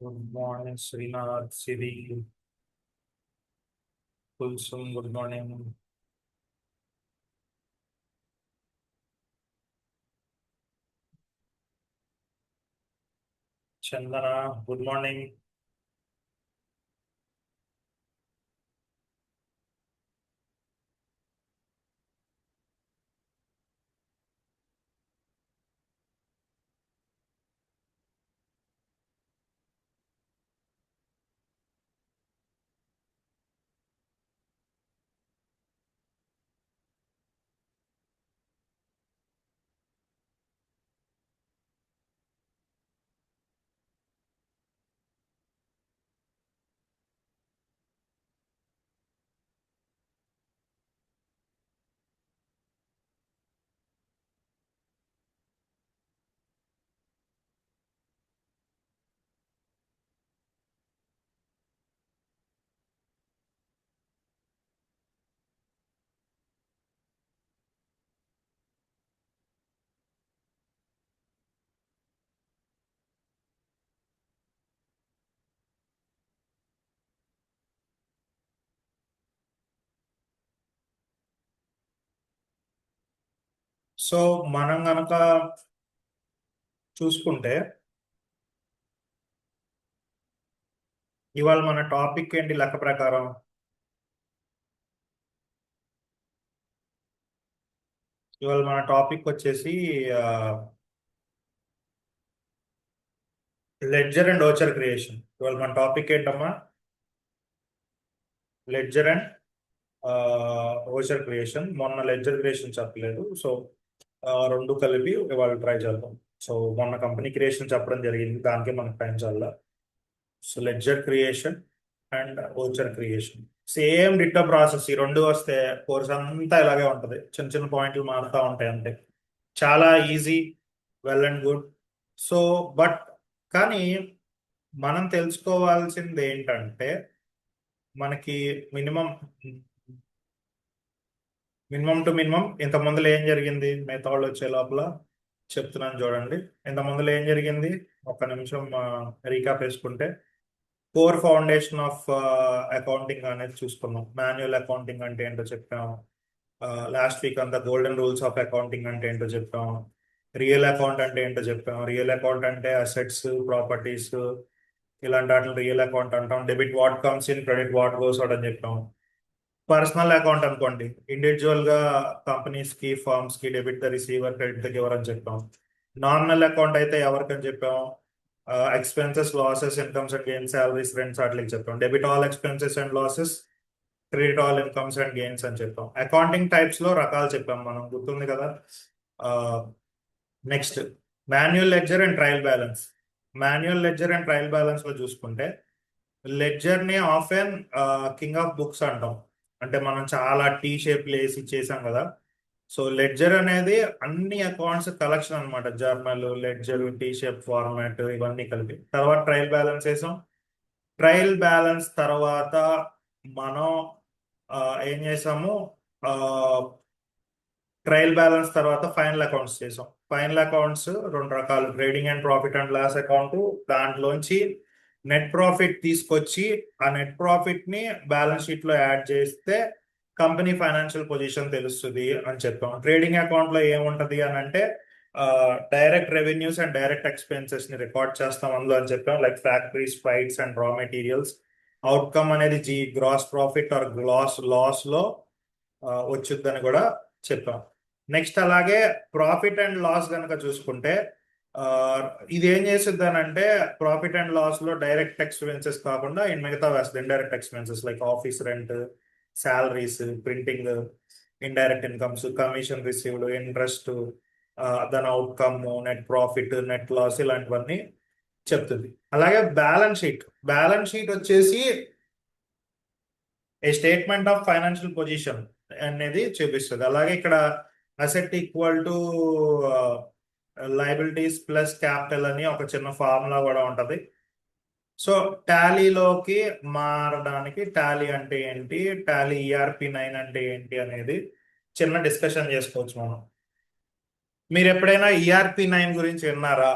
Good morning, Srinath, Siri, Kulsum. Good morning. Chandana, good morning. So మనం గనక చూసుకుంటే ఇవాళ మన టాపిక్ ఏంటి లెక్క ప్రకారం? ఇవాళ మన టాపిక్ వచ్చేసి లెడ్జర్ అండ్ ఓచర్ క్రియేషన్. ఇవాళ మన టాపిక్ ఏంటమ్మా? Ledger and voucher creation. మొన్న లెడ్జర్ క్రియేషన్ చెప్పలేదు, సో రెండు కలిపి ఇవాళ ట్రై చేద్దాం. సో మొన్న కంపెనీ క్రియేషన్ చెప్పడం జరిగింది, దానికే మనకు టైం చాలా. So ledger creation and voucher creation same ditto process. ఈ రెండు వస్తే కోర్స్ అంతా ఇలాగే ఉంటుంది, చిన్న చిన్న పాయింట్లు మారుతూ ఉంటాయి అంతే. చాలా easy, well and good. So but కానీ మనం తెలుసుకోవాల్సింది ఏంటంటే, మనకి మినిమం మినిమం టు మినిమం ఇంత ముందులో ఏం జరిగింది, మిగతా వాళ్ళు వచ్చే లోపల చెప్తున్నాను చూడండి. ఇంత ముందులో ఏం జరిగింది, ఒక్క నిమిషం రీకాప్ వేసుకుంటే, కోర్ ఫౌండేషన్ ఆఫ్ అకౌంటింగ్ అనేది చూసుకున్నాం. మాన్యువల్ అకౌంటింగ్ అంటే ఏంటో చెప్పాం. లాస్ట్ వీక్ అంతా గోల్డెన్ రూల్స్ ఆఫ్ అకౌంటింగ్ అంటే ఏంటో చెప్పాం. రియల్ అకౌంట్ అంటే ఏంటో చెప్పాం. రియల్ అకౌంట్ అంటే అసెట్స్, ప్రాపర్టీస్, ఇలాంటి వాటిని రియల్ అకౌంట్ అంటాం. Debit what comes in, credit what goes out అని చెప్పాం. పర్సనల్ అకౌంట్ అనుకోండి, ఇండివిజువల్ గా కంపెనీస్ కి, ఫర్మ్స్ కి debit the receiver, credit the giver అని చెప్పాం. నామినల్ అకౌంట్ అయితే ఎవరికని చెప్పాం? Expenses, losses, incomes and gains, salaries, rents, వాటికి చెప్పాం. Debit all expenses and losses, credit all incomes and gains అని చెప్పాం. అకౌంటింగ్ టైప్స్ లో రకాలు చెప్పాం మనం, గుర్తుంది కదా. Next, manual ledger and trial balance. Manual ledger and trial balance లో చూసుకుంటే, లెడ్జర్ ని ఆఫెన్ కింగ్ ఆఫ్ బుక్స్ అంటాం. అంటే మనం చాలా టీ షేప్ వేసి చేసాం కదా. సో లెడ్జర్ అనేది అన్ని అకౌంట్స్ కలెక్షన్ అనమాట. Journal, ledger, T shape format, ఇవన్నీ కలిపి. తర్వాత ట్రయల్ బ్యాలెన్స్ వేసాం. ట్రయల్ బ్యాలెన్స్ తర్వాత మనం ఆ, ఏం చేసాము, ట్రయల్ బ్యాలెన్స్ తర్వాత ఫైనల్ అకౌంట్స్ చేసాం. ఫైనల్ అకౌంట్స్ రెండు రకాలు, trading and profit and loss account. దాంట్లోంచి నెట్ ప్రాఫిట్ తీసుకొచ్చి ఆ నెట్ ప్రాఫిట్ ని బ్యాలెన్స్ షీట్ లో యాడ్ చేస్తే కంపెనీ ఫైనాన్షియల్ పొజిషన్ తెలుస్తుంది అని చెప్పాం. ట్రేడింగ్ అకౌంట్ లో ఏముంటది అని అంటే, direct revenues and direct expenses ని రికార్డ్ చేస్తాం అందులో అని చెప్పాం. Like factories, freights and raw materials. Outcome అనేది గ్రాస్ ప్రాఫిట్ ఆర్ లాస్ లో వచ్చుద్దని కూడా చెప్పాం. నెక్స్ట్ అలాగే ప్రాఫిట్ అండ్ లాస్ కనుక చూసుకుంటే, ఆ, ఇది ఏం చేస్తుంది అని అంటే, ప్రాఫిట్ అండ్ లాస్ లో డైరెక్ట్ ఎక్స్పెన్సెస్ కాకుండా మిగతా వేస్తుంది indirect expenses, like office rent, salaries, printing, indirect incomes, commission received, interest, దాని outcome, net profit, net loss, ఇలాంటివన్నీ చెప్తుంది. అలాగే బ్యాలెన్స్ షీట్. బ్యాలెన్స్ షీట్ వచ్చేసి a statement of financial position అనేది చూపిస్తుంది. అలాగే ఇక్కడ asset equal to liabilities plus capital అని ఒక చిన్న ఫార్ములా కూడా ఉంటది. సో టాలీలోకి మారడానికి టాలీ అంటే ఏంటి, టాలీ ERP9 అంటే ఏంటి అనేది చిన్న డిస్కషన్ చేసుకోవచ్చు మనం. మీరు ఎప్పుడైనా ERP9 గురించి విన్నారా?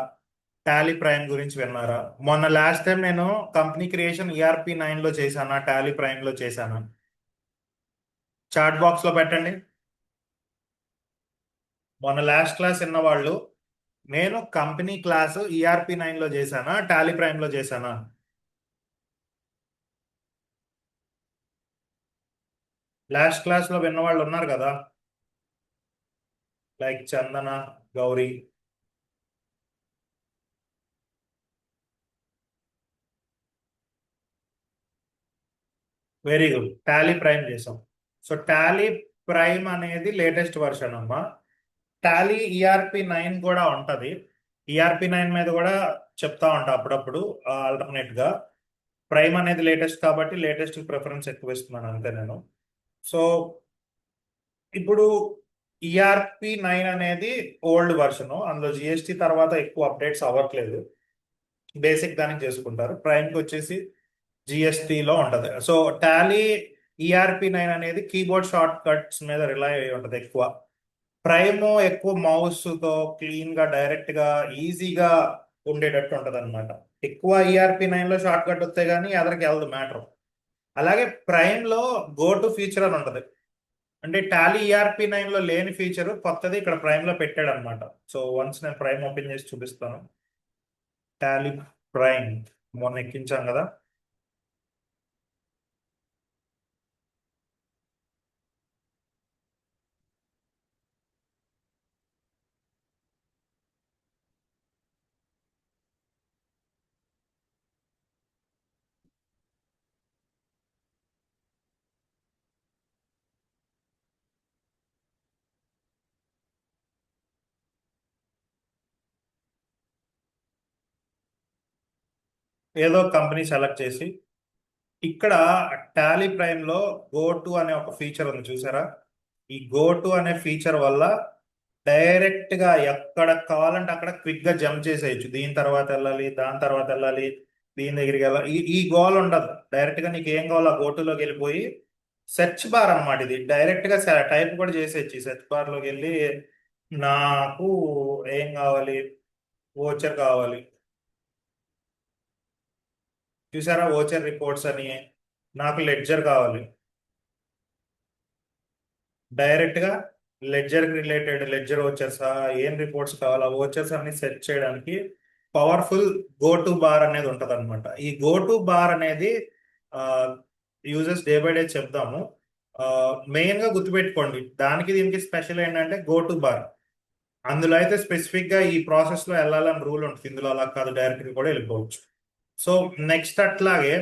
టాలీ ప్రైమ్ గురించి విన్నారా? మొన్న లాస్ట్ టైం నేను కంపెనీ క్రియేషన్ ERP 9 లో చేశాను, టాలీ ప్రైమ్ లో చేశాను. చాట్ బాక్స్ లో పెట్టండి. మొన్న లాస్ట్ క్లాస్ విన్న వాళ్ళు, నేను కంపెనీ క్లాస్ ERP 9 లో చేశానా, టాలీ ప్రైమ్ లో చేశానా? లాస్ట్ క్లాస్ లో విన్న వాళ్ళు ఉన్నారు కదా, like Chandana, Gauri. Very good, Tally Prime చేసాం. సో టాలీ ప్రైమ్ అనేది లేటెస్ట్ వర్షన్ అమ్మా. టాలీ ERP 9 కూడా ఉంటది. ERP 9 మీద కూడా చెప్తా ఉంటా అప్పుడప్పుడు, ఆల్టర్నేట్ గా. ప్రైమ్ అనేది లేటెస్ట్ కాబట్టి లేటెస్ట్ ప్రిఫరెన్స్ ఎక్కువ ఇస్తున్నాను అంతే నేను. సో ఇప్పుడు ERP 9 అనేది ఓల్డ్ వర్షన్, అందులో జిఎస్టి తర్వాత ఎక్కువ అప్డేట్స్ అవ్వట్లేదు. బేసిక్ దానికి చేసుకుంటారు. ప్రైమ్కి వచ్చేసి జిఎస్టిలో ఉంటది. సో టాలీ ERP 9 అనేది కీబోర్డ్ షార్ట్ కట్స్ మీద రిలై అయి ఉంటది ఎక్కువ. ప్రైమ్ ఎక్కువ మౌస్ తో క్లీన్ గా డైరెక్ట్ గా ఈజీగా ఉండేటట్టు ఉంటది అనమాట. ఎక్కువ ERP 9 లో షార్ట్ కట్ వస్తే గానీ అదరికి వెళ్ళదు మ్యాటర్. అలాగే ప్రైమ్ లో గో టు ఫీచర్ అని ఉంటది. అంటే టాలీ ERP 9 లో లేని ఫీచర్ కొత్తది ఇక్కడ ప్రైమ్ లో పెట్టాడు అనమాట. సో వన్స్ నేను ప్రైమ్ ఓపెన్ చేసి చూపిస్తాను. టాలీ ప్రైమ్ మొన్న ఎక్కించాం కదా. ఏదో కంపెనీ సెలెక్ట్ చేసి ఇక్కడ టాలీ ప్రైమ్ లో గో టు అనే ఒక ఫీచర్ ఉంది చూసారా? ఈ గో టు అనే ఫీచర్ వల్ల డైరెక్ట్ గా ఎక్కడ కావాలంటే అక్కడ క్విక్ గా జంప్ చేసేయచ్చు. దీని తర్వాత వెళ్ళాలి, దాని తర్వాత వెళ్ళాలి, దీని దగ్గరికి వెళ్ళాలి, ఈ గోల్ ఉండదు. డైరెక్ట్ గా నీకు ఏం కావాలో ఆ గోటులోకి వెళ్ళిపోయి సెర్చ్ బార్ అన్నమాట. ఇది డైరెక్ట్ గా టైప్ కూడా చేసేయచ్చు. సెర్చ్ బార్ లోకి వెళ్ళి నాకు ఏం కావాలి, ఓచర్ కావాలి, చూసారా? ఓచర్ రిపోర్ట్స్ అని. నాకు లెడ్జర్ కావాలి, డైరెక్ట్ గా లెడ్జర్ రిలేటెడ్ లెడ్జర్ ఓచర్స్ ఏం రిపోర్ట్స్ కావాలా, ఓచర్స్ అన్ని సెట్ చేయడానికి పవర్ఫుల్ గో టు బార్ అనేది ఉంటది అనమాట. ఈ గో టు బార్ అనేది యూజర్స్ డే బై డే చెప్దాము. మెయిన్ గా గుర్తుపెట్టుకోండి, దానికి దీనికి స్పెషల్ ఏంటంటే గో టు బార్. అందులో అయితే స్పెసిఫిక్ గా ఈ ప్రాసెస్ లో వెళ్ళాలని రూల్ ఉంటుంది, ఇందులో అలా కాదు, డైరెక్ట్ గా కూడా వెళ్ళిపోవచ్చు. సో నెక్స్ట్ అట్లాగే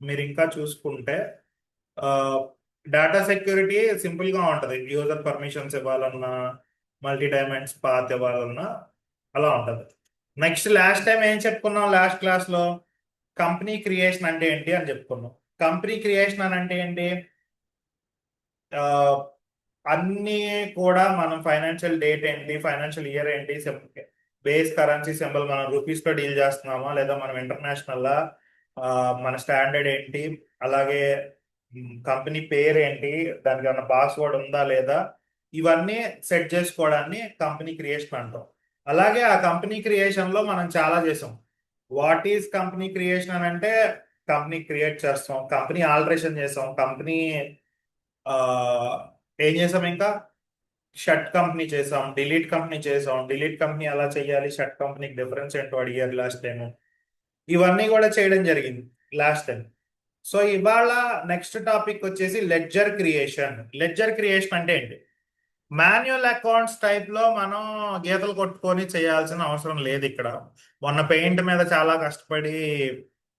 మీరు ఇంకా చూసుకుంటే డేటా సెక్యూరిటీ సింపుల్ గా ఉంటది. యూజర్ పర్మిషన్స్ ఇవ్వాలన్నా, మల్టీ డైమెన్షన్స్ పాత్ ఇవ్వాలన్నా అలా ఉంటది. నెక్స్ట్ లాస్ట్ టైం ఏం చెప్పుకున్నాం లాస్ట్ క్లాస్ లో? కంపెనీ క్రియేషన్ అంటే ఏంటి అని చెప్పుకున్నాం. కంపెనీ క్రియేషన్ అని అంటే ఏంటి? ఆ, అన్ని కూడా మనం ఫైనాన్షియల్ డేట్ ఏంటి, ఫైనాన్షియల్ ఇయర్ ఏంటి, బేస్ కరెన్సీ సింబల్ మనం రూపీస్ లో డీల్ చేస్తున్నామా లేదా మనం ఇంటర్నేషనల్, మన స్టాండర్డ్ ఏంటి, అలాగే కంపెనీ పేరు ఏంటి, దానికి ఏమైనా పాస్వర్డ్ ఉందా లేదా, ఇవన్నీ సెట్ చేసుకోవడాన్ని కంపెనీ క్రియేషన్ అంటాం. అలాగే ఆ కంపెనీ క్రియేషన్ లో మనం చాలా చేసాం. వాట్ ఈజ్ కంపెనీ క్రియేషన్ అని అంటే, కంపెనీ క్రియేట్ చేస్తాం, కంపెనీ ఆల్టరేషన్ చేస్తాం, కంపెనీ ఆ, ఏం చేసాం ఇంకా, షర్ట్ కంపెనీ చేసాం, డిలీట్ కంపెనీ చేసాం. డిలీట్ కంపెనీ ఎలా చేయాలి, షర్ట్ కంపెనీకి డిఫరెన్స్ ఏంటో అడిగారు లాస్ట్ టైం. ఇవన్నీ కూడా చేయడం జరిగింది లాస్ట్ టైం. సో ఇవాళ నెక్స్ట్ టాపిక్ వచ్చేసి లెడ్జర్ క్రియేషన్. లెడ్జర్ క్రియేషన్ అంటే ఏంటి? మాన్యువల్ అకౌంట్స్ టైప్ లో మనం గీతలు కొట్టుకొని చేయాల్సిన అవసరం లేదు ఇక్కడ. మొన్న పెయింట్ మీద చాలా కష్టపడి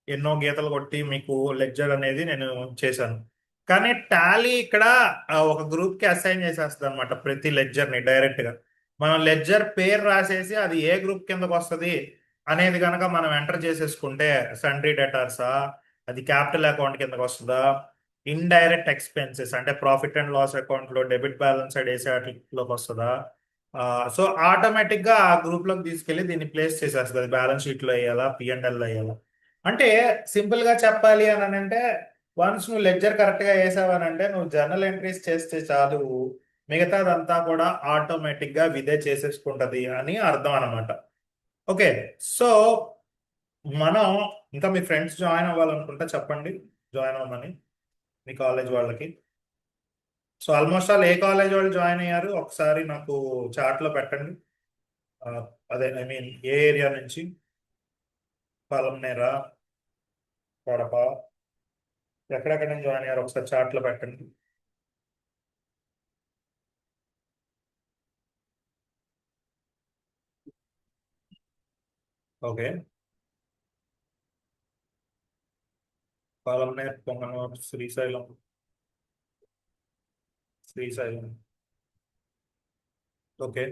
ఎన్నో గీతలు కొట్టి మీకు లెడ్జర్ అనేది నేను చేశాను. కానీ టాలీ ఇక్కడ ఒక గ్రూప్ కి అసైన్ చేసేస్తుంది అనమాట ప్రతి లెడ్జర్ ని డైరెక్ట్ గా. మనం లెడ్జర్ పేరు రాసేసి అది ఏ గ్రూప్ కిందకు వస్తుంది అనేది కనుక మనం ఎంటర్ చేసేసుకుంటే, సండ్రీ డెటార్సా, అది క్యాపిటల్ అకౌంట్ కిందకు వస్తుందా, ఇండైరెక్ట్ ఎక్స్పెన్సెస్ అంటే ప్రాఫిట్ అండ్ లాస్ అకౌంట్ లో డెబిట్ బ్యాలెన్స్ సైడ్ వేసే వాటిలోకి వస్తుందా, సో ఆటోమేటిక్ గా ఆ గ్రూప్ లోకి తీసుకెళ్లి దీన్ని ప్లేస్ చేసేస్తుంది. బ్యాలెన్స్ షీట్ లో వేయాలా, P&L లో వేయాలా. అంటే సింపుల్ గా చెప్పాలి అని అంటే, వన్స్ నువ్వు లెడ్జర్ కరెక్ట్ గా వేసావనంటే నువ్వు జర్నల్ ఎంట్రీస్ చేస్తే చాలు, మిగతాదంతా కూడా ఆటోమేటిక్ గా విదే చేసేసుకుంటది అని అర్థం అనమాట. ఓకే. సో మనం ఇంకా మీ ఫ్రెండ్స్ జాయిన్ అవ్వాలనుకుంటే చెప్పండి, జాయిన్ అవ్వమని మీ కాలేజ్ వాళ్ళకి. సో ఆల్మోస్ట్ ఆల్ ఏ కాలేజ్ వాళ్ళు జాయిన్ అయ్యారు ఒకసారి నాకు చాట్లో పెట్టండి. ఆ, అదే ఐ మీన్ ఏ ఏరియా నుంచి, పలంనేరా, కడప, ఎక్కడెక్కడ నుంచి జాయిన్ అయ్యారు ఒకసారి చాట్లో పెట్టండి. Okay. Palamaner, Punganur, Srisailam. Srisailam. Okay.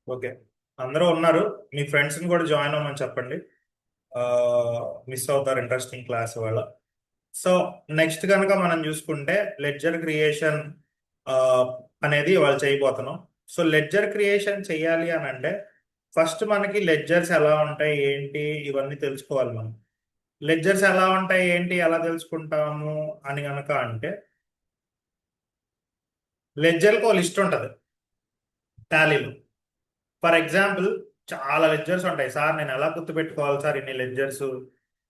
Okay. అందరూ ఉన్నారు. మీ ఫ్రెండ్స్ని కూడా జాయిన్ అవ్వమని చెప్పండి. మిస్ అవుతారు ఇంట్రెస్టింగ్ క్లాస్ వాళ్ళ. సో నెక్స్ట్ కనుక మనం చూసుకుంటే లెడ్జర్ క్రియేషన్ అనేది వాళ్ళు చేయబోతున్నాం. సో లెడ్జర్ క్రియేషన్ చేయాలి అని అంటే ఫస్ట్ మనకి లెడ్జర్స్ ఎలా ఉంటాయి ఏంటి ఇవన్నీ తెలుసుకోవాలి మనం. లెడ్జర్స్ ఎలా ఉంటాయి ఏంటి ఎలా తెలుసుకుంటాము అని కనుక అంటే లెడ్జర్కి ఒక లిస్ట్ ఉంటుంది టాలీలో. ఫర్ ఎగ్జాంపుల్ చాలా లెడ్జర్స్ ఉంటాయి సార్, నేను ఎలా గుర్తుపెట్టుకోవాలి సార్ ఇన్ని లెడ్జర్స్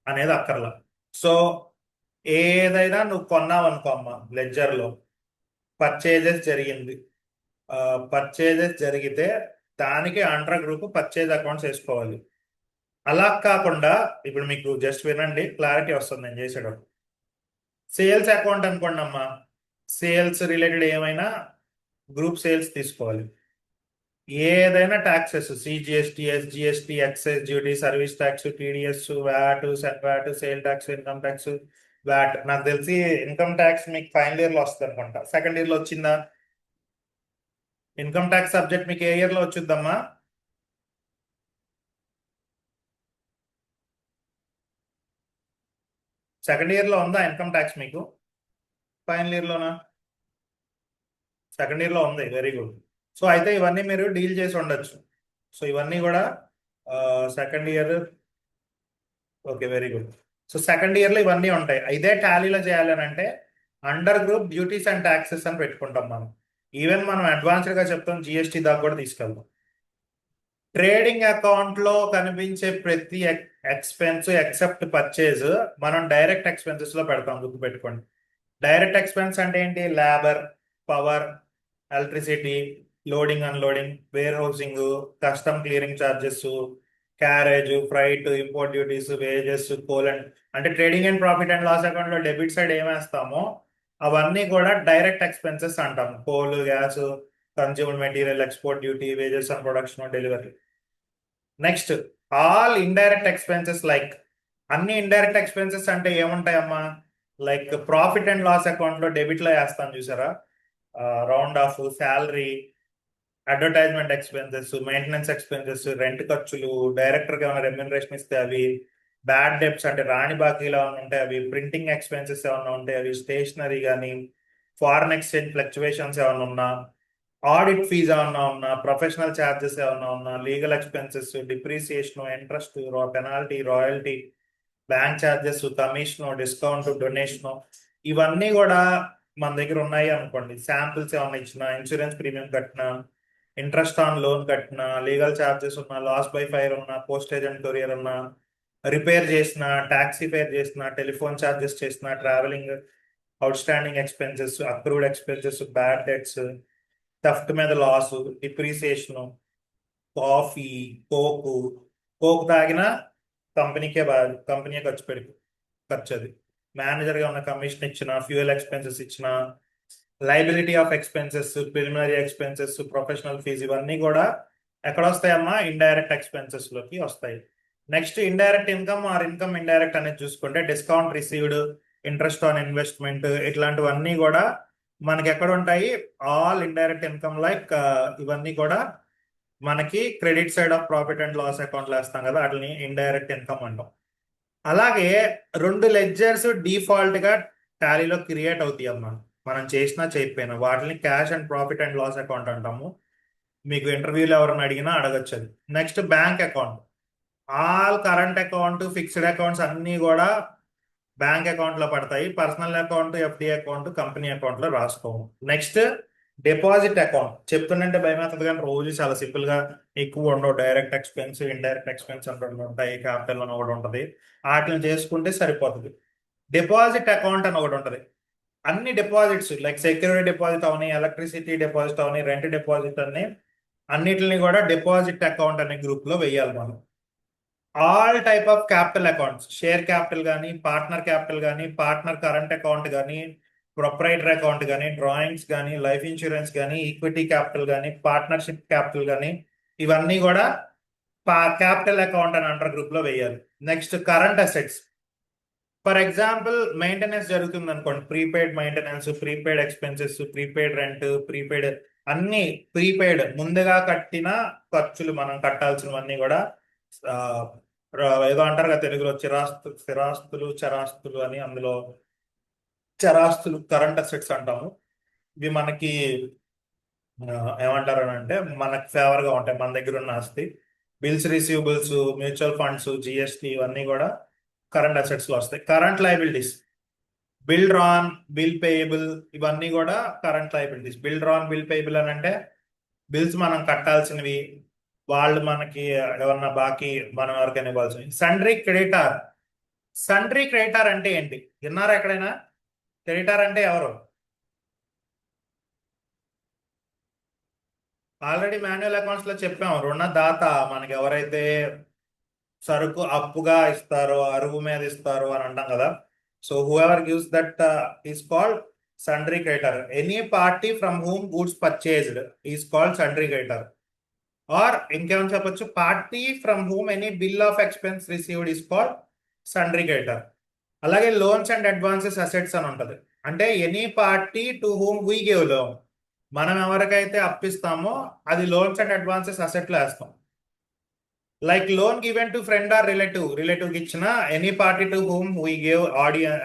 అనేది అక్కర్లా. సో ఏదైనా నువ్వు కొన్నావు అనుకో అమ్మ, లెడ్జర్లో పర్చేజెస్ జరిగింది, పర్చేజెస్ జరిగితే దానికి అండర్ గ్రూప్ పర్చేజ్ అకౌంట్స్ వేసుకోవాలి. అలా కాకుండా ఇప్పుడు మీకు జస్ట్ వినండి, క్లారిటీ వస్తుంది నేను చేసేటప్పుడు. సేల్స్ అకౌంట్ అనుకోండి అమ్మా, సేల్స్ రిలేటెడ్ ఏమైనా గ్రూప్ సేల్స్ తీసుకోవాలి. ఏదైనా taxes CGST, SGST, excise duty, service tax, TDS, VAT, set VAT, sale tax, income tax, VAT. నాకు తెలిసి ఇన్కమ్ ట్యాక్స్ మీకు ఫైనల్ ఇయర్ లో వస్తుంది అనుకుంటా, సెకండ్ ఇయర్ లో వచ్చిందా? ఇన్కమ్ ట్యాక్స్ సబ్జెక్ట్ మీకు ఏ ఇయర్ లో వచ్చిందమ్మా? సెకండ్ ఇయర్ లో ఉందా ఇన్కమ్ ట్యాక్స్ మీకు? ఫైనల్ ఇయర్ లోనా? సెకండ్ ఇయర్ లో ఉంది, వెరీ గుడ్. సో అయితే ఇవన్నీ మీరు డీల్ చేసి ఉండొచ్చు. సో ఇవన్నీ కూడా second year. Okay, very good. So second year లో ఇవన్నీ ఉంటాయి. ఇదే టాలీలో చేయాలి అని అంటే under group duties and taxes అని పెట్టుకుంటాం మనం. ఈవెన్ మనం అడ్వాన్స్డ్ గా చెప్తాం, జిఎస్టీ దాకా కూడా తీసుకెళ్తాం. ట్రేడింగ్ అకౌంట్ లో కనిపించే ప్రతి ఎక్స్పెన్స్ ఎక్సెప్ట్ పర్చేజ్ మనం డైరెక్ట్ ఎక్స్పెన్సెస్ లో పెడతాం, గుర్తుపెట్టుకోండి. డైరెక్ట్ ఎక్స్పెన్స్ అంటే ఏంటి? Labour, power, electricity, loading unloading, warehousing, custom clearing charges, carriage, freight, import duties, wages, coolant. అంటే trading and profit and loss account లో డెబిట్ సైడ్ ఏమేస్తామో అవన్నీ కూడా డైరెక్ట్ ఎక్స్పెన్సెస్ అంటాం. Coal, gas, consumer material, export duty, wages on production, delivery. Next all indirect expenses like, అన్ని indirect expenses అంటే ఏముంటాయమ్మా? Like profit and loss account లో debit లో వేస్తాను చూసారా, round of, salary, advertisement expenses, maintenance expenses, rent ఖర్చులు, director కి ఏమైనా రెమ్యూనరేషన్ ఇస్తే అవి, బ్యాడ్ డెబ్ట్స్ అంటే రాని బాకీలు ఏమైనా ఉంటాయి అవి, ప్రింటింగ్ ఎక్స్పెన్సెస్ ఏమైనా ఉంటాయి అవి, స్టేషనరీ కానీ, ఫారెన్ ఎక్స్చేంజ్ ఫ్లక్చువేషన్స్ ఏమైనా ఉన్నా, ఆడిట్ ఫీజ్ ఏమన్నా ఉన్నా, ప్రొఫెషనల్ ఛార్జెస్ ఏమన్నా ఉన్నా, legal expenses, depreciation, interest, penalty, royalty, bank charges, commission, discount, donation, ఇవన్నీ కూడా మన దగ్గర ఉన్నాయి అనుకోండి. శాంపిల్స్ ఏమన్నా ఇచ్చిన, ఇన్సూరెన్స్ ప్రీమియం కట్టిన, ఇంట్రెస్ట్ ఆన్ లోన్ కట్టిన, లీగల్ ఛార్జెస్ ఉన్నా, లాస్ బై ఫైర్ ఉన్నా, పోస్టేజ్ అండ్ కొరియర్ ఉన్నా, రిపేర్ చేసిన, ట్యాక్సీ ఫేర్ చేసిన, టెలిఫోన్ ఛార్జెస్ చేసిన, travelling, outstanding expenses, accrued expenses, bad debts, theft మీద loss, depreciation, coffee, coke, coke తాగినా కంపెనీకే బాగా, కంపెనీ ఖర్చు అది. మేనేజర్గా ఉన్న కమిషన్ ఇచ్చిన, ఫ్యూయల్ ఎక్స్పెన్సెస్ ఇచ్చిన, liability of expenses, preliminary expenses, professional fee, ఇవన్నీ కూడా ఎక్కడ వస్తాయమ్మా? ఇండైరెక్ట్ ఎక్స్పెన్సెస్ లోకి వస్తాయి. Next indirect income or income indirect అనేది చూసుకుంటే discount received, interest on investment, ఇట్లాంటివన్నీ కూడా మనకి ఎక్కడ ఉంటాయి? ఆల్ ఇండైరెక్ట్ ఇన్కమ్ లైక్, ఇవన్నీ కూడా మనకి credit side of profit and loss account వేస్తాం కదా, వాటిని ఇండైరెక్ట్ ఇన్కమ్ అంటాం. అలాగే రెండు లెడ్జర్స్ డిఫాల్ట్ గా టాలీలో క్రియేట్ అవుతాయి అమ్మా, మనం చేసినా చేయకపోయినా. వాటిని cash and profit and loss account అంటాము. మీకు ఇంటర్వ్యూలో ఎవరైనా అడిగినా అడగచ్చు అది. Next bank account. All current account, fixed accounts అన్నీ కూడా బ్యాంక్ అకౌంట్ లో పడతాయి. Personal account, FD account, company account లో రాసుకోము. నెక్స్ట్ డిపాజిట్ అకౌంట్ చెప్తుందంటే భయం అవుతుంది, కానీ రోజు చాలా సింపుల్ గా ఎక్కువ ఉండవు. డైరెక్ట్ ఎక్స్పెన్స్, ఇండైరెక్ట్ ఎక్స్పెన్స్ అంటే రెండు ఉంటాయి, క్యాపిటల్ అని ఒకటి ఉంటుంది. వాటిని చేసుకుంటే సరిపోతుంది. డిపాజిట్ అకౌంట్ అని ఒకటి ఉంటుంది. అన్ని డిపాజిట్స్ లైక్ సెక్యూరిటీ డిపాజిట్ అవని, ఎలక్ట్రిసిటీ డిపాజిట్ అవని, రెంట్ డిపాజిట్ అని అన్నిటిని కూడా డిపాజిట్ అకౌంట్ అనే గ్రూప్ లో వెయ్యాలి మనం. All type of capital accounts, share capital కానీ, పార్ట్నర్ క్యాపిటల్ కానీ, పార్ట్నర్ కరెంట్ అకౌంట్ కానీ, ప్రొప్రైటర్ అకౌంట్ కానీ, డ్రాయింగ్స్ కానీ, లైఫ్ ఇన్సూరెన్స్ కానీ, ఈక్విటీ క్యాపిటల్ కానీ, పార్ట్నర్షిప్ క్యాపిటల్ కానీ, ఇవన్నీ కూడా క్యాపిటల్ అకౌంట్ అని అండర్ గ్రూప్ లో వేయాలి. Next current assets. For example maintenance జరుగుతుంది అనుకోండి, prepaid maintenance, prepaid expenses, prepaid rent, prepaid అన్ని ప్రీపెయిడ్ ముందుగా కట్టిన ఖర్చులు మనం కట్టాల్సినవన్నీ కూడా ఆ, ఏదో అంటారు కదా తెలుగులో స్థిరాస్తులు చరాస్తులు అని, అందులో చరాస్తులు కరెంట్ అసెట్స్ అంటాము. ఇవి మనకి ఆ, ఏమంటారు అని అంటే మనకి ఫేవర్ గా ఉంటాయి, మన దగ్గర ఉన్న ఆస్తి. Bills receivables, mutual funds, GST ఇవన్నీ కూడా కరెంట్ అసెట్స్ లో వస్తాయి. Current liabilities, bill drawn, bill payable, ఇవన్నీ కూడా current liabilities. Bill drawn, bill payable అని అంటే బిల్స్ మనం కట్టాల్సినవి, వాళ్ళు మనకి ఎవరన్నా బాకీ మనం ఎవరికైనా ఇవ్వాల్సినవి. Sundry creditor. సండ్రీ క్రెడిటార్ అంటే ఏంటి విన్నారా ఎక్కడైనా? క్రెడిటార్ అంటే ఎవరు? ఆల్రెడీ మాన్యువల్ అకౌంట్స్ లో చెప్పాము, రుణదాత మనకి ఎవరైతే సరుకు అప్పుగా ఇస్తారో, అరువు మీద ఇస్తారో అని అంటాం కదా. So whoever gives that is called sundry creditor. Any party from whom goods purchased is called sundry creditor. Or ఇంకేమైనా చెప్పొచ్చు, party from whom any bill of expense received is called sundry creditor. అలాగే loans and advances assets అని ఉంటది. అంటే any party to whom we give loan, మనం ఎవరికైతే అప్పిస్తామో అది లోన్స్ అండ్ అడ్వాన్సెస్ అసెట్లో వేస్తాం. Like loan given to friend or relative, relative కి ఇచ్చిన any party to whom we gave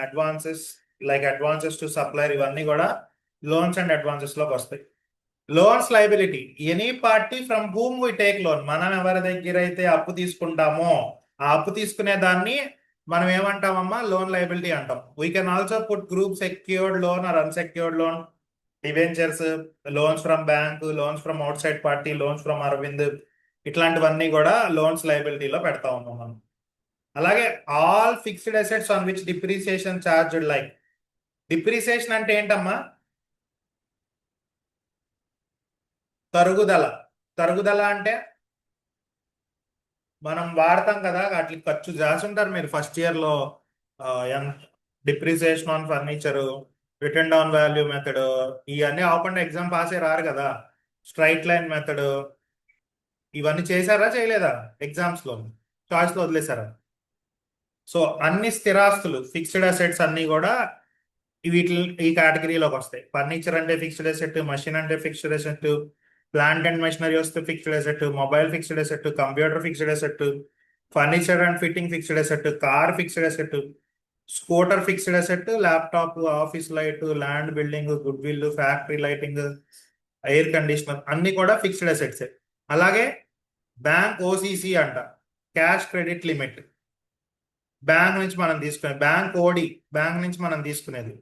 advances, like advances to supplier, ఇవన్నీ కూడా లోన్స్ అండ్ అడ్వాన్సెస్ లోకి వస్తాయి. Loans liability, any party from whom we take loan, మనం ఎవరి దగ్గర అయితే అప్పు తీసుకుంటామో ఆ అప్పు తీసుకునే దాన్ని మనం ఏమంటామమ్మా, లోన్ లైబిలిటీ అంటాం. We can also put group secured loan or unsecured loan, debentures, loans from bank, loans from outside party, loans from Arvind, ఇట్లాంటివన్నీ కూడా లోన్స్ లైబిలిటీలో పెడతా ఉన్నాం మనం. అలాగే all fixed assets on which depreciation charged, like depreciation అంటే ఏంటమ్మా? తరుగుదల. తరుగుదల అంటే మనం వాడతాం కదా, వాటికి ఖర్చు చేస్తుంటారు మీరు ఫస్ట్ ఇయర్ లో. Depreciation on furniture, return down value method, ఇవన్నీ అవ్వకుండా ఎగ్జామ్ పాస్ అయ్యి రారు కదా. స్ట్రైట్ లైన్ మెథడ్, ఇవన్నీ చేశారా చేయలేదా ఎగ్జామ్స్ లో? చాయిస్ లో వదిలేశారా? సో అన్ని స్థిరాస్తులు, ఫిక్స్డ్ అసెట్స్ అన్ని కూడా వీటి ఈ కేటగిరీలోకి వస్తాయి. ఫర్నిచర్ అంటే ఫిక్స్డ్ అసెట్, మషిన్ అంటే fixed asset, plant and machinery వస్తే fixed asset, mobile fixed asset, computer fixed asset, furniture and fitting fixed asset, car fixed asset, scooter fixed asset, laptop, office light, land building, goodwill, factory lighting, air conditioner అన్ని కూడా fixed assets. అలాగే bank OCC అంట, cash credit limit, bank నుంచి మనం తీసుకునేది. Bank ఓడి, bank నుంచి మనం తీసుకునేది.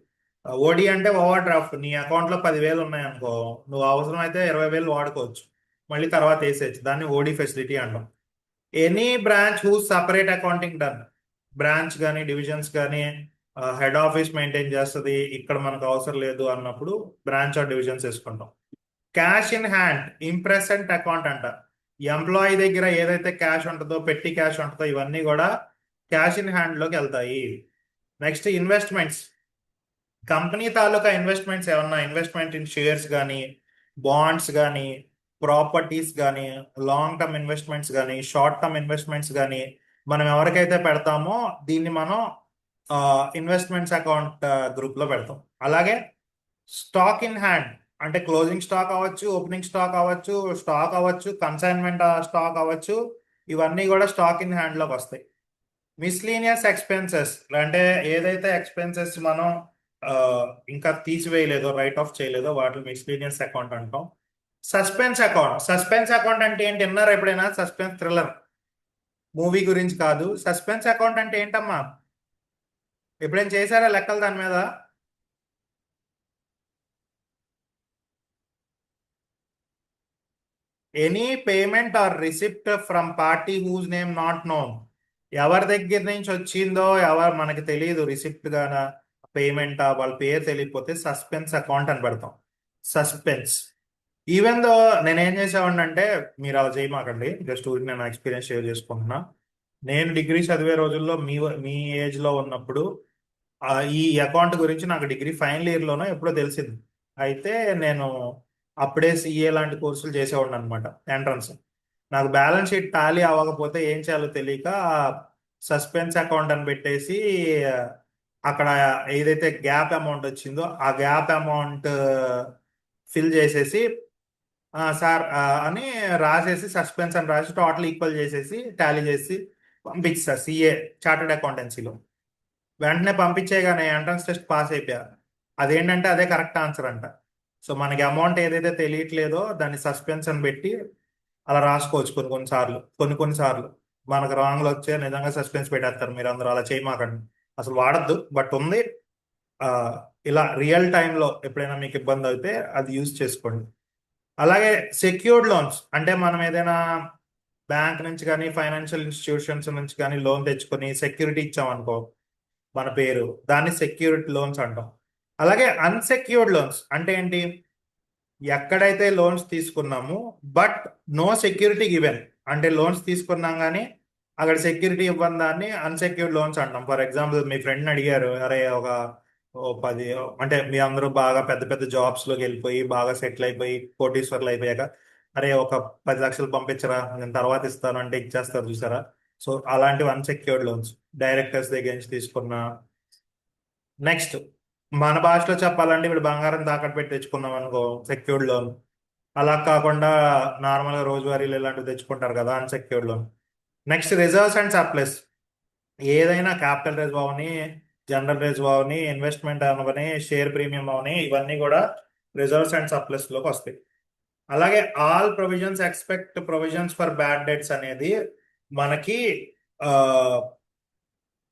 ఓడి అంటే ఓవర్ డ్రాఫ్ట్. నీ అకౌంట్ లో 10,000 ఉన్నాయనుకో, నువ్వు అవసరం అయితే 20,000 వాడుకోవచ్చు, మళ్ళీ తర్వాత వేసేయచ్చు. దాన్ని ఓడి ఫెసిలిటీ అంటాం. Any branch who separate accounting done, branch కానీ డివిజన్స్ కానీ హెడ్ ఆఫీస్ మెయింటైన్ చేస్తుంది, ఇక్కడ మనకు అవసరం లేదు అన్నప్పుడు బ్రాంచ్ ఆర్ డివిజన్స్ వేసుకుంటాం. క్యాష్ ఇన్ హ్యాండ్, ఇంప్రెసెంట్ అకౌంట్ అంట. ఎంప్లాయీ దగ్గర ఏదైతే క్యాష్ ఉంటుందో, పెట్టి క్యాష్ ఉంటుందో, ఇవన్నీ కూడా క్యాష్ ఇన్ హ్యాండ్ లోకి వెళ్తాయి. నెక్స్ట్ ఇన్వెస్ట్మెంట్స్, కంపెనీ తాలూకా ఇన్వెస్ట్మెంట్స్ ఏమన్నా, ఇన్వెస్ట్మెంట్ ఇన్ షేర్స్ కానీ, బాండ్స్ కానీ, ప్రాపర్టీస్ కానీ, లాంగ్ టర్మ్ ఇన్వెస్ట్మెంట్స్ కానీ, షార్ట్ టర్మ్ ఇన్వెస్ట్మెంట్స్ కానీ మనం ఎవరికైతే పెడతామో దీన్ని మనం ఇన్వెస్ట్మెంట్స్ అకౌంట్ గ్రూప్ లో పెడతాం. అలాగే స్టాక్ ఇన్ హ్యాండ్ అంటే క్లోజింగ్ స్టాక్ అవ్వచ్చు, ఓపెనింగ్ స్టాక్ అవ్వచ్చు, స్టాక్ అవ్వచ్చు, కన్సైన్మెంట్ స్టాక్ అవ్వచ్చు, ఇవన్నీ కూడా స్టాక్ ఇన్ హ్యాండ్ లోకి వస్తాయి. మిస్లీనియస్ ఎక్స్పెన్సెస్ అంటే ఏదైతే ఎక్స్పెన్సెస్ మనం ఆ, ఇంకా తీసివేయలేదో, రైట్ ఆఫ్ చేయలేదో, వాటిని మిస్లీనియస్ అకౌంట్ అంటాం. Suspense account. సస్పెన్స్ అకౌంట్ అంటే ఏంటి విన్నారా ఎప్పుడైనా? సస్పెన్స్ థ్రిల్లర్ మూవీ గురించి కాదు. సస్పెన్స్ అకౌంట్ అంటే ఏంటమ్మా? ఎప్పుడైనా చేశారా లెక్కలు దాని మీద? Any payment or receipt from party whose name not known. ఎవరి దగ్గర నుంచి వచ్చిందో ఎవరు మనకి తెలియదు, రిసిప్ట్ గానా పేమెంటా వాళ్ళ పేరు తెలియకపోతే సస్పెన్స్ అకౌంట్ అని పెడతాం. సస్పెన్స్. ఈవెన్ దో నేనేం చేసేవాడిని అంటే, మీరు అలా చేయమాకండి, జస్ట్ ఊరికి నేను ఎక్స్పీరియన్స్ షేర్ చేసుకుంటున్నా. నేను డిగ్రీ చదివే రోజుల్లో మీ ఏజ్ లో ఉన్నప్పుడు ఈ అకౌంట్ గురించి నాకు డిగ్రీ ఫైనల్ ఇయర్ లోనో ఎప్పుడో తెలిసింది. అయితే నేను అప్పుడే సిఏ లాంటి కోర్సులు చేసేవాడిని అనమాట, ఎంట్రన్స్. నాకు బ్యాలెన్స్ షీట్ టాలీ అవ్వకపోతే ఏం చేయాలో తెలియక సస్పెన్స్ అకౌంట్ అని పెట్టేసి అక్కడ ఏదైతే గ్యాప్ అమౌంట్ వచ్చిందో ఆ గ్యాప్ అమౌంట్ ఫిల్ చేసేసి సార్ అని రాసేసి, సస్పెన్స్ అని రాసి టోటల్ ఈక్వల్ చేసేసి టాలీ చేసి పంపించారు సిఏ చార్టెడ్ అకౌంటెన్సీలో. వెంటనే పంపించేయగానే ఎంట్రన్స్ టెస్ట్ పాస్ అయిపోయా. అదేంటంటే అదే కరెక్ట్ ఆన్సర్ అంట. సో మనకి అమౌంట్ ఏదైతే తెలియట్లేదో దాన్ని సస్పెన్స్ అని పెట్టి అలా రాసుకోవచ్చు కొన్ని కొన్ని సార్లు మనకు రాంగ్లు వచ్చే నిజంగా సస్పెన్స్ పెట్టేస్తారు. మీరు అందరూ అలా చేయమాకండి, అసలు వాడద్దు. బట్ ఉంది. ఆ, ఇలా రియల్ టైంలో ఎప్పుడైనా మీకు ఇబ్బంది అయితే అది యూజ్ చేసుకోండి. అలాగే సెక్యూర్డ్ లోన్స్ అంటే మనం ఏదైనా బ్యాంక్ నుంచి కానీ ఫైనాన్షియల్ ఇన్స్టిట్యూషన్స్ నుంచి కానీ లోన్ తెచ్చుకొని సెక్యూరిటీ ఇచ్చామనుకో మన పేరు, దాన్ని సెక్యూరిటీ లోన్స్ అంటాం. అలాగే అన్సెక్యూర్డ్ లోన్స్ అంటే ఏంటి? ఎక్కడైతే లోన్స్ తీసుకున్నాము బట్ నో సెక్యూరిటీ గివెన్, అంటే లోన్స్ తీసుకున్నాం కానీ అక్కడ సెక్యూరిటీ ఇవ్వని దాన్ని అన్సెక్యూర్డ్ లోన్స్ అంటాం. ఫర్ ఎగ్జాంపుల్ మీ ఫ్రెండ్ని అడిగారు, అరే ఒక ఓ 10, అంటే మీ అందరూ బాగా పెద్ద పెద్ద జాబ్స్ లోకి వెళ్ళిపోయి బాగా సెటిల్ అయిపోయి కోటీశ్వర్లు అయిపోయాక, అరే ఒక 10 లక్షలు పంపించరా నేను తర్వాత ఇస్తాను అంటే ఇచ్చేస్తారు చూసారా. సో అలాంటివి అన్సెక్యూర్డ్ లోన్స్, డైరెక్టర్స్ దగ్గర నుంచి తీసుకున్న. నెక్స్ట్ మన భాషలో చెప్పాలంటే ఇప్పుడు బంగారం తాకట్టు పెట్టి తెచ్చుకున్నాం అనుకో సెక్యూర్డ్ లోన్. అలా కాకుండా నార్మల్గా రోజువారీలు ఇలాంటివి తెచ్చుకుంటారు కదా unsecured loan. Next reserves and surplus. ఏదైనా క్యాపిటల్ రైజ్ అవని, జనరల్ రైజ్ అవని, ఇన్వెస్ట్మెంట్ అవని, షేర్ ప్రీమియం అవని, ఇవన్నీ కూడా రిజర్వ్స్ అండ్ సర్ప్లస్ లోకి వస్తాయి. అలాగే all provisions expect provisions for bad debts అనేది మనకి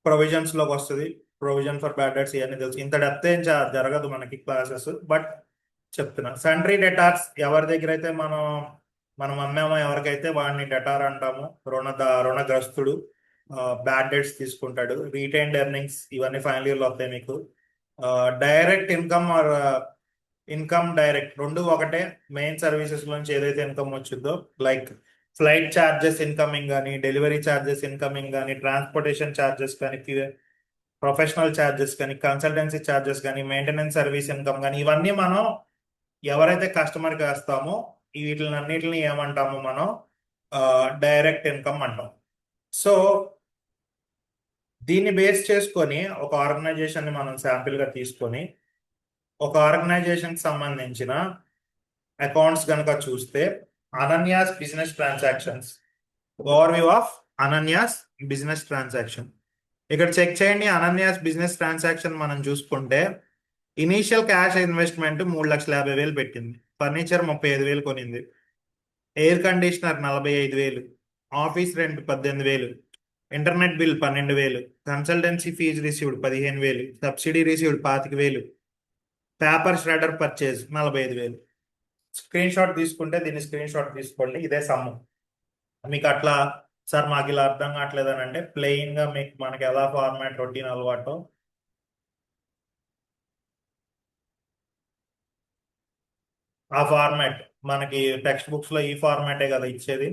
ప్రొవిజన్స్ లోకి వస్తుంది. ప్రొవిజన్ ఫర్ బ్యాడ్ డెట్స్ ఇవన్నీ తెలుసు, ఇంత డెప్త్ ఏం జరగదు మనకి క్లాసెస్, బట్ చెప్తున్నా. సంట్రీ డెటార్స్ ఎవరి దగ్గర అయితే మనం అమ్మామో ఎవరికైతే వాడిని డెటార్ అంటాము. రుణగ్రస్తుడు, బ్యాడ్ డెట్స్ తీసుకుంటాడు. రీటైన్డ్ ఎర్నింగ్స్ ఇవన్నీ ఫైనల్ ఇయర్ లో వస్తాయి మీకు. Direct income or income direct రెండు ఒకటే. మెయిన్ సర్వీసెస్ నుంచి ఏదైతే ఇన్కమ్ వచ్చిందో లైక్ ఫ్లైట్ ఛార్జెస్ ఇన్కమింగ్ కానీ, డెలివరీ ఛార్జెస్ ఇన్కమింగ్ కానీ, ట్రాన్స్పోర్టేషన్ ఛార్జెస్ కానీ, ప్రొఫెషనల్ ఛార్జెస్ కానీ, కన్సల్టెన్సీ ఛార్జెస్ కానీ, మెయింటెనెన్స్ సర్వీస్ ఇన్కమ్ కానీ, ఇవన్నీ మనం ఎవరైతే కస్టమర్కి వేస్తామో వీటిని ఏమంటాము మనం? డైరెక్ట్ ఇన్కమ్ అంటాం. సో దీన్ని బేస్ చేసుకొని ఒక ఆర్గనైజేషన్ ని మనం శాంపిల్ గా తీసుకొని ఒక ఆర్గనైజేషన్ కి సంబంధించిన అకౌంట్స్ కనుక చూస్తే, Ananya's business transactions, overview of Ananya's business transaction. ఇక్కడ చెక్ చేయండి. అనన్యాస్ బిజినెస్ ట్రాన్సాక్షన్ మనం చూసుకుంటే ఇనీషియల్ క్యాష్ ఇన్వెస్ట్మెంట్ 3,50,000 పెట్టింది. ఫర్నిచర్ 35,000 కొనింది. Air conditioner 45,000, office rent 18,000, internet bill 12,000, consultancy fee received 15,000, subsidy received 25,000, paper shredder purchase 45,000. Screenshot తీసుకుంటే దీన్ని స్క్రీన్ షాట్ తీసుకోండి, ఇదే సమ్ము. మీకు అట్లా సార్ మాకు ఇలా అర్థం కావట్లేదు అని అంటే ప్లెయిన్ గా మీకు మనకి ఎలా ఫార్మాట్ రొటీన్ అలవాటు ఆ ఫార్మాట్ మనకి టెక్స్ట్ బుక్స్ లో ఈ ఫార్మాటే కదా ఇచ్చేది,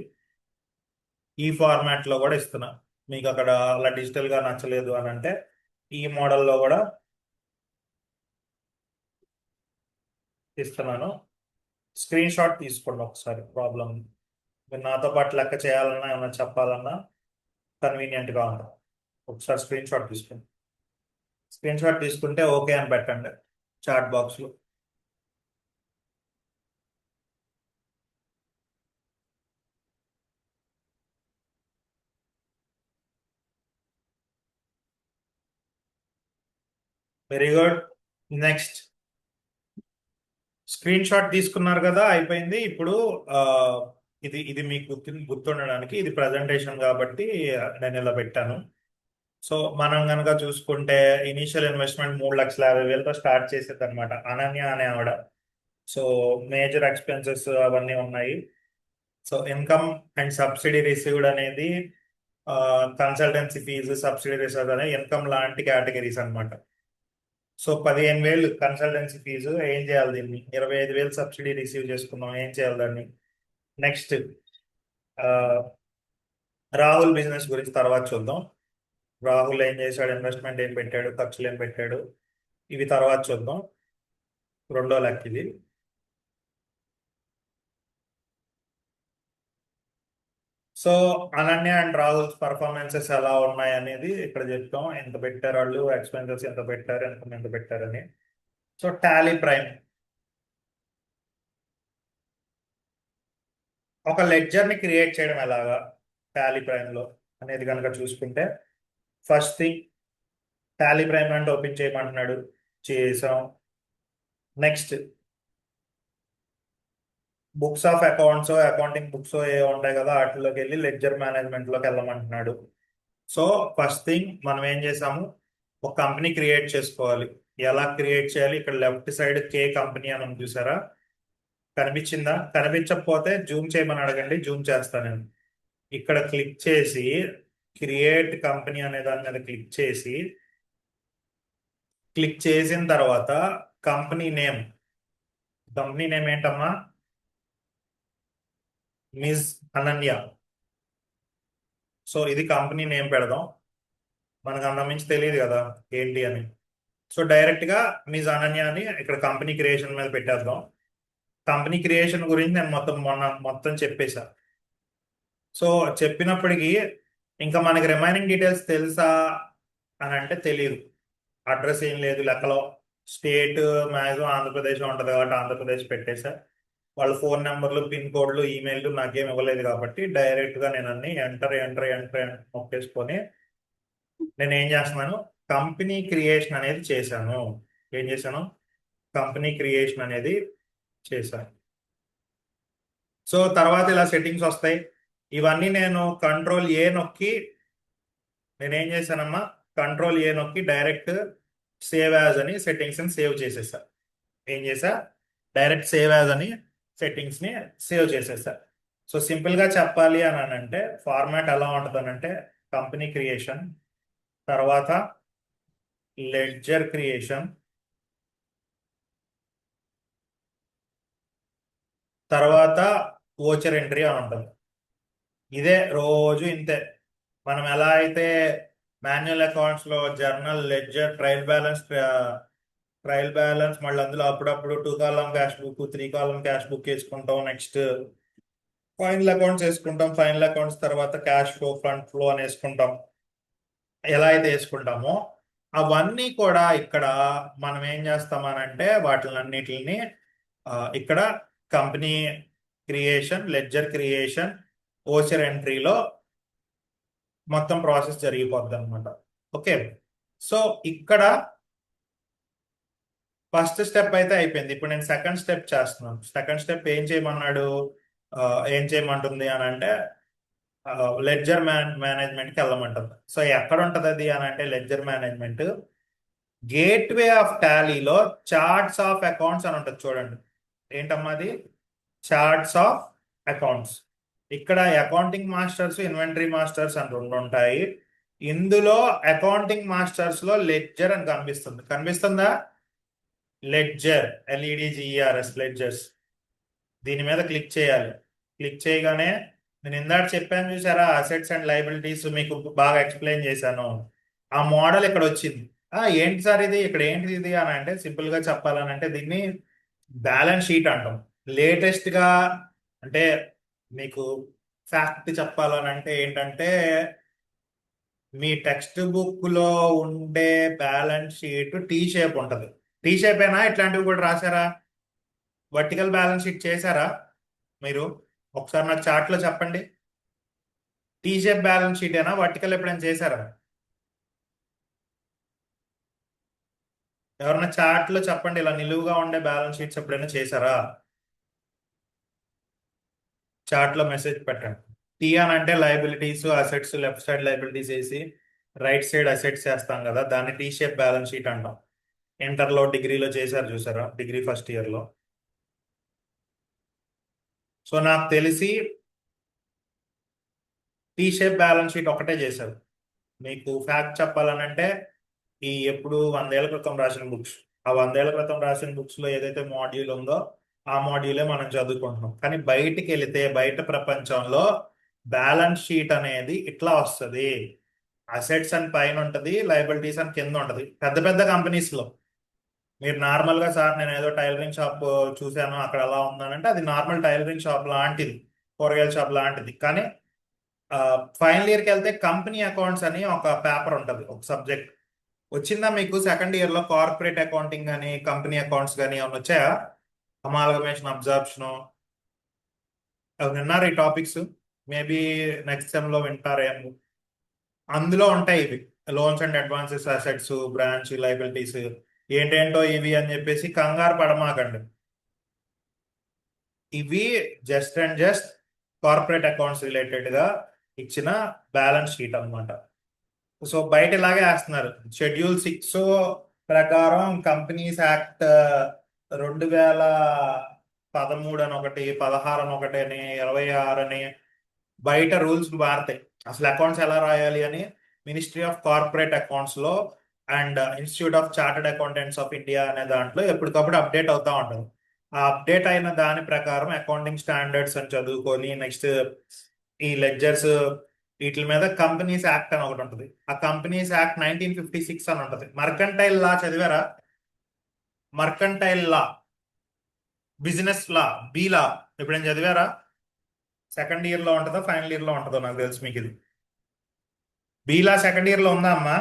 ఈ ఫార్మాట్ లో కూడా ఇస్తున్నా. మీకు అక్కడ అలా డిజిటల్ గా నచ్చలేదు అని అంటే ఈ మోడల్లో కూడా ఇస్తున్నాను. స్క్రీన్ షాట్ తీసుకోండి ఒకసారి, ప్రాబ్లం. మీరు నాతో పాటు లెక్క చేయాలన్నా ఏమన్నా చెప్పాలన్నా కన్వీనియంట్ గా ఉంటుంది. ఒకసారి స్క్రీన్ షాట్ తీసుకోండి. స్క్రీన్ షాట్ తీసుకుంటే ఓకే అని పెట్టండి చాట్ బాక్స్ లో. Very good. Next screen shot తీసుకున్నారు కదా, అయిపోయింది. ఇప్పుడు ఆ, ఇది మీకు గుర్తుండడానికి ఇది ప్రజెంటేషన్ కాబట్టి నేను ఇలా పెట్టాను. సో మనం కనుక చూసుకుంటే ఇనీషియల్ ఇన్వెస్ట్మెంట్ 3,50,000తో స్టార్ట్ చేసేది అనమాట అనన్య అనే ఆవిడ. సో మేజర్ ఎక్స్పెన్సెస్ అవన్నీ ఉన్నాయి. So income and subsidy received అనేది కన్సల్టెన్సీ ఫీజు, సబ్సిడీ రిసీవ్డ్ అనేది ఇన్కమ్ లాంటి కేటగిరీస్ అన్నమాట. సో 15,000 కన్సల్టెన్సీ ఫీజు, ఏం చేయాలి దీన్ని? 25,000 సబ్సిడీ రిసీవ్ చేసుకున్నాం, ఏం చేయాలి దాన్ని? నెక్స్ట్ రాహుల్ బిజినెస్ గురించి తర్వాత చూద్దాం. రాహుల్ ఏం చేశాడు, ఇన్వెస్ట్మెంట్ ఏం పెట్టాడు, ఖర్చులు ఏం పెట్టాడు, ఇవి తర్వాత చూద్దాం. రెండో లెక్క ఇది. So Ananya and Rahul's performances ఎలా ఉన్నాయి అనేది ఇక్కడ చెప్తాం. ఎంత పెట్టారు వాళ్ళు, ఎక్స్పెన్సెస్ ఎంత పెట్టారు, ఎంత పెట్టారని. సో టాలీ ప్రైమ్ ఒక లెడ్జర్ ని క్రియేట్ చేయడం ఎలాగా టాలీ ప్రైమ్ లో అనేది కనుక చూసుకుంటే, ఫస్ట్ థింగ్ టాలీ ప్రైమ్ అంటే ఓపెన్ చేయమంటున్నాడు, చేసాం. Next books of accounts, accounting books ఏ ఉంటాయి కదా, వాటిలోకి వెళ్ళి లెడ్జర్ మేనేజ్మెంట్ లోకి వెళ్ళమంటున్నాడు. సో ఫస్ట్ థింగ్ మనం ఏం చేసాము, ఒక కంపెనీ క్రియేట్ చేసుకోవాలి. ఎలా క్రియేట్ చేయాలి? ఇక్కడ లెఫ్ట్ సైడ్ కే కంపెనీ అని ఉంది చూసారా, కనిపించిందా? కనిపించకపోతే జూమ్ చేయమని అడగండి, జూమ్ చేస్తాను నేను. ఇక్కడ క్లిక్ చేసి క్రియేట్ కంపెనీ అనే దాని మీద క్లిక్ చేసిన తర్వాత కంపెనీ నేమ్ ఏంటమ్మా? మిస్ అనన్య. సో ఇది కంపెనీ నేమ్ పెడదాం, మనకు అంతమించి తెలియదు కదా ఏంటి అని. సో డైరెక్ట్ గా మిస్ అనన్య అని ఇక్కడ కంపెనీ క్రియేషన్ మీద పెట్టేద్దాం. కంపెనీ క్రియేషన్ గురించి నేను మొత్తం చెప్పేశా. సో చెప్పినప్పటికీ ఇంకా మనకి రిమైనింగ్ డీటెయిల్స్ తెలుసా అని అంటే తెలియదు. అడ్రస్ ఏం లేదు లెక్కలో, స్టేట్ మ్యాక్సిమం ఆంధ్రప్రదేశ్ ఉంటుంది కాబట్టి ఆంధ్రప్రదేశ్ పెట్టేశా. వాళ్ళ ఫోన్ నెంబర్లు, పిన్ కోడ్లు, ఈమెయిల్ నాకేం ఇవ్వలేదు కాబట్టి డైరెక్ట్ గా నేను అన్ని ఎంటర్ నొక్కేసుకొని నేను ఏం చేస్తున్నాను, కంపెనీ క్రియేషన్ అనేది చేశాను. ఏం చేశాను? కంపెనీ క్రియేషన్ అనేది చేశాను. సో తర్వాత ఇలా సెట్టింగ్స్ వస్తాయి. ఇవన్నీ నేను కంట్రోల్ ఏ నొక్కి నేనేం చేశానమ్మా, కంట్రోల్ ఏ నొక్కి డైరెక్ట్ సేవ్ యాజ్ అని సెట్టింగ్స్ ని సేవ్ చేసేసా. ఏం చేసా? డైరెక్ట్ సేవ్ యాజ్ అని సెట్టింగ్స్ ని సేవ్ చేసేసా. సో సింపుల్ గా చెప్పాలి అని అంటే ఫార్మాట్ ఎలా ఉంటుంది అంటే, కంపెనీ క్రియేషన్, తర్వాత లెడ్జర్ క్రియేషన్, తర్వాత ఓచర్ ఎంట్రీ అని ఉంటుంది. ఇదే రోజు ఇంతే. మనం ఎలా అయితే మాన్యువల్ అకౌంట్స్ లో జర్నల్, లెడ్జర్, ట్రయల్ బ్యాలెన్స్ మళ్ళీ అందులో అప్పుడప్పుడు 2 column cash book, 3 column cash book వేసుకుంటాం. నెక్స్ట్ ఫైనల్ అకౌంట్స్ వేసుకుంటాం. ఫైనల్ అకౌంట్స్ తర్వాత క్యాష్ ఫ్లో, ఫ్రంట్ ఫ్లో అని వేసుకుంటాం. ఎలా అయితే వేసుకుంటామో అవన్నీ కూడా ఇక్కడ మనం ఏం చేస్తామనంటే వాటిలన్నిటిని ఇక్కడ company creation, ledger creation, voucher ఎంట్రీలో మొత్తం ప్రాసెస్ జరిగిపోద్ది అనమాట. ఓకే, సో ఇక్కడ ఫస్ట్ స్టెప్ అయితే అయిపోయింది. ఇప్పుడు నేను సెకండ్ స్టెప్ చేస్తున్నాను. సెకండ్ స్టెప్ ఏం చేయమన్నాడు, ఏం చేయమంటుంది అని అంటే లెడ్జర్ మేనేజ్మెంట్కి వెళ్ళమంటుంది. సో ఎక్కడ ఉంటుంది అది అని అంటే, లెడ్జర్ మేనేజ్మెంట్ గేట్వే ఆఫ్ టాలీలో చార్ట్స్ ఆఫ్ అకౌంట్స్ అని ఉంటుంది చూడండి. ఏంటమ్మా అది? Charts of accounts. ఇక్కడ అకౌంటింగ్ మాస్టర్స్, ఇన్వెంటరీ మాస్టర్స్ అని రెండు ఉంటాయి. ఇందులో అకౌంటింగ్ మాస్టర్స్ లో లెడ్జర్ అని కనిపిస్తుందా? Ledger, LEDGERS, ledgers. దీని మీద క్లిక్ చేయాలి. క్లిక్ చేయగానే నేను ఇందాక చెప్పాను చూసారా, అసెట్స్ అండ్ లైబిలిటీస్ మీకు బాగా ఎక్స్ప్లెయిన్ చేశాను. ఆ మోడల్ ఇక్కడ వచ్చింది. ఏంటి సార్ ఇది, ఇక్కడ ఏంటిది ఇది అని అంటే, సింపుల్ గా చెప్పాలని అంటే దీన్ని బ్యాలెన్స్ షీట్ అంటాం. లేటెస్ట్ గా అంటే మీకు ఫ్యాక్ట్ చెప్పాలని అంటే ఏంటంటే, మీ టెక్స్ట్ బుక్ లో ఉండే బ్యాలెన్స్ షీట్ టీ షేప్ ఉంటది. టీ షేప్ అయినా ఇట్లాంటివి కూడా రాశారా? వర్టికల్ బ్యాలెన్స్ షీట్ చేశారా మీరు? ఒకసారి నాకు చార్ట్ లో చెప్పండి. టీ షేప్ బ్యాలెన్స్ షీట్ అయినా వర్టికల్ ఎప్పుడైనా చేశారా? ఎవరైనా చార్ట్ లో చెప్పండి, ఇలా నిలువుగా ఉండే బ్యాలెన్స్ షీట్స్ ఎప్పుడైనా చేశారా? చార్ట్ లో మెసేజ్ పెట్టండి. టీ అని అంటే liabilities, assets, left side liabilities వేసి రైట్ సైడ్ అసెట్స్ చేస్తాం కదా, దాన్ని టీ షేప్ బ్యాలెన్స్ షీట్ అంటాం. ఇంటర్లో, డిగ్రీలో చేశారు చూసారా, డిగ్రీ ఫస్ట్ ఇయర్ లో. సో నాకు తెలిసి టీ షేప్ బ్యాలెన్స్ షీట్ ఒకటే చేశారు. మీకు ఫ్యాక్ట్ చెప్పాలనంటే ఈ ఎప్పుడు 100 ఏళ్ల క్రితం రాసిన బుక్స్, ఆ 100 ఏళ్ల క్రితం రాసిన బుక్స్ లో ఏదైతే మాడ్యూల్ ఉందో ఆ మాడ్యూలే మనం చదువుకుంటున్నాం. కానీ బయటికి వెళితే బయట ప్రపంచంలో బ్యాలెన్స్ షీట్ అనేది ఇట్లా వస్తుంది. అసెట్స్ అని పైన ఉంటది, లయబిలిటీస్ అని కింద ఉంటది. పెద్ద పెద్ద కంపెనీస్ లో మీరు నార్మల్ గా, సార్ నేను ఏదో టైలరింగ్ షాప్ చూశాను అక్కడ అలా ఉందనంటే అది నార్మల్ టైలరింగ్ షాప్ లాంటిది, కూరగాయల షాప్ లాంటిది. కానీ ఫైనల్ ఇయర్కి వెళ్తే కంపెనీ అకౌంట్స్ అని ఒక పేపర్ ఉంటుంది, ఒక సబ్జెక్ట్. వచ్చిందా మీకు సెకండ్ ఇయర్ లో? కార్పొరేట్ అకౌంటింగ్ కానీ కంపెనీ అకౌంట్స్ కానీ ఏమైనా వచ్చాయా? అమాల్గమేషన్, అబ్జార్ప్షన్, అవి విన్నారు ఈ టాపిక్స్? మేబీ నెక్స్ట్ సెమ్ లో వింటారేమో. అందులో ఉంటాయి ఇవి loans and advances, assets, branch liabilities, ఏంటేంటో ఇవి అని చెప్పేసి కంగారు పడమాకండి. ఇవి just and just corporate accounts related గా ఇచ్చిన బ్యాలెన్స్ షీట్ అన్నమాట. సో బయట ఇలాగే వేస్తున్నారు. షెడ్యూల్ 6 ప్రకారం కంపెనీస్ యాక్ట్ 2013 అని ఒకటి, 16 అని ఒకటి అని, 26 అని బయట రూల్స్ మారుతాయి. అసలు అకౌంట్స్ ఎలా రాయాలి అని మినిస్ట్రీ ఆఫ్ కార్పొరేట్ అకౌంట్స్ లో and institute of chartered accountants of India అనే దాంట్లో ఎప్పటికప్పుడు అప్డేట్ అవుతా ఉంటుంది. ఆ అప్డేట్ అయిన దాని ప్రకారం అకౌంటింగ్ స్టాండర్డ్స్ అని చదువుకొని నెక్స్ట్ ఈ లెడ్జర్స్ వీటి మీద కంపెనీస్ యాక్ట్ అని ఒకటి ఉంటుంది. ఆ కంపెనీస్ యాక్ట్ 1956 అని ఉంటుంది. మర్కంటైల్ లా చదివారా? Mercantile law, business law, B law ఎప్పుడైనా చదివారా? సెకండ్ ఇయర్ లో ఉంటుందో ఫైనల్ ఇయర్ లో ఉంటుందో నాకు తెలుసు మీకు ఇది. బీ లా సెకండ్ ఇయర్ లో ఉందా అమ్మా?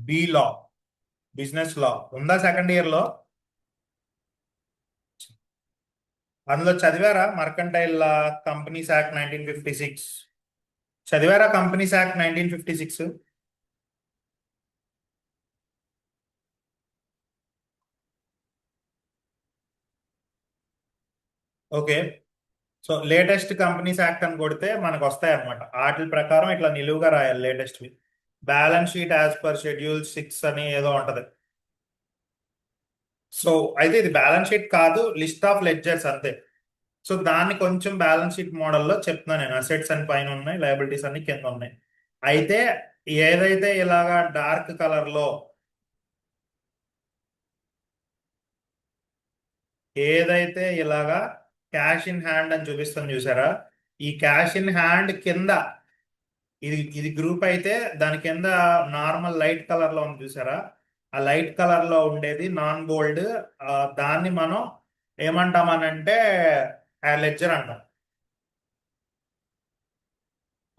బీ లా, బిజినెస్ లా ఉందా సెకండ్ ఇయర్ లో? అందులో చదివారా మర్కంటైల్ లా, కంపెనీస్ యాక్ట్ 1956 చదివారా? Companies act 1956. Okay. So latest companies act అని కొడితే మనకు వస్తాయి అనమాట. వాటి ప్రకారం ఇట్లా నిలువుగా రాయాలి లేటెస్ట్ వి. Balance sheet as per schedule 6 అని ఏదో ఉంటది. సో అయితే ఇది బ్యాలెన్స్ షీట్ కాదు, లిస్ట్ ఆఫ్ లెడ్జర్స్ అంతే. సో దాన్ని కొంచెం బ్యాలెన్స్ షీట్ మోడల్లో చెప్తున్నాను నేను. అసెట్స్ అని పైన ఉన్నాయి, లయబిలిటీస్ అన్ని కింద ఉన్నాయి. అయితే ఏదైతే ఇలాగా డార్క్ కలర్ లో, ఏదైతే ఇలాగా క్యాష్ ఇన్ హ్యాండ్ అని చూపిస్తాను చూసారా, ఈ క్యాష్ ఇన్ హ్యాండ్ కింద ఇది ఇది గ్రూప్ అయితే దాని కింద నార్మల్ లైట్ కలర్ లో ఉంది చూసారా, ఆ లైట్ కలర్ లో ఉండేది నాన్ బోల్డ్. దాన్ని మనం ఏమంటామనంటే లెడ్జర్ అంటాం.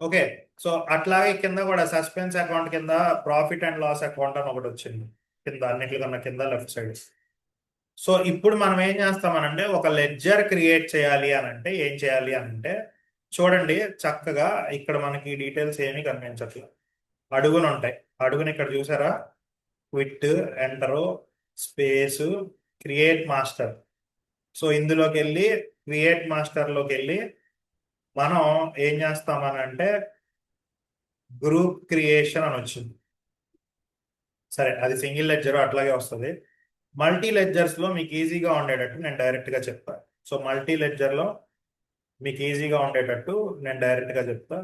ఓకే. సో అట్లాగే కింద కూడా సస్పెన్స్ అకౌంట్ కింద ప్రాఫిట్ అండ్ లాస్ అకౌంట్ అని ఒకటి వచ్చింది కింద, అన్నిటికన్నా కింద లెఫ్ట్ సైడ్. సో ఇప్పుడు మనం ఏం చేస్తామనంటే ఒక లెడ్జర్ క్రియేట్ చేయాలి అని అంటే ఏం చేయాలి అని అంటే, చూడండి చక్కగా ఇక్కడ మనకి డీటెయిల్స్ ఏమీ కనిపించట్లేదు. అడుగున ఉంటాయి. అడుగున ఇక్కడ చూసారా, quit, enter, space, create master. So ఇందులోకి వెళ్ళి క్రియేట్ మాస్టర్ లోకి వెళ్ళి మనం ఏం చేస్తామని అంటే గ్రూప్ క్రియేషన్ అని వచ్చింది. సరే అది సింగిల్ లెడ్జర్ అట్లాగే వస్తుంది. మల్టీ లెడ్జర్స్ లో మీకు ఈజీగా ఉండేటట్టు నేను డైరెక్ట్ గా చెప్తాను. సో మల్టీ లెడ్జర్ లో మీకు ఈజీగా ఉండేటట్టు నేను డైరెక్ట్ గా చెప్తా.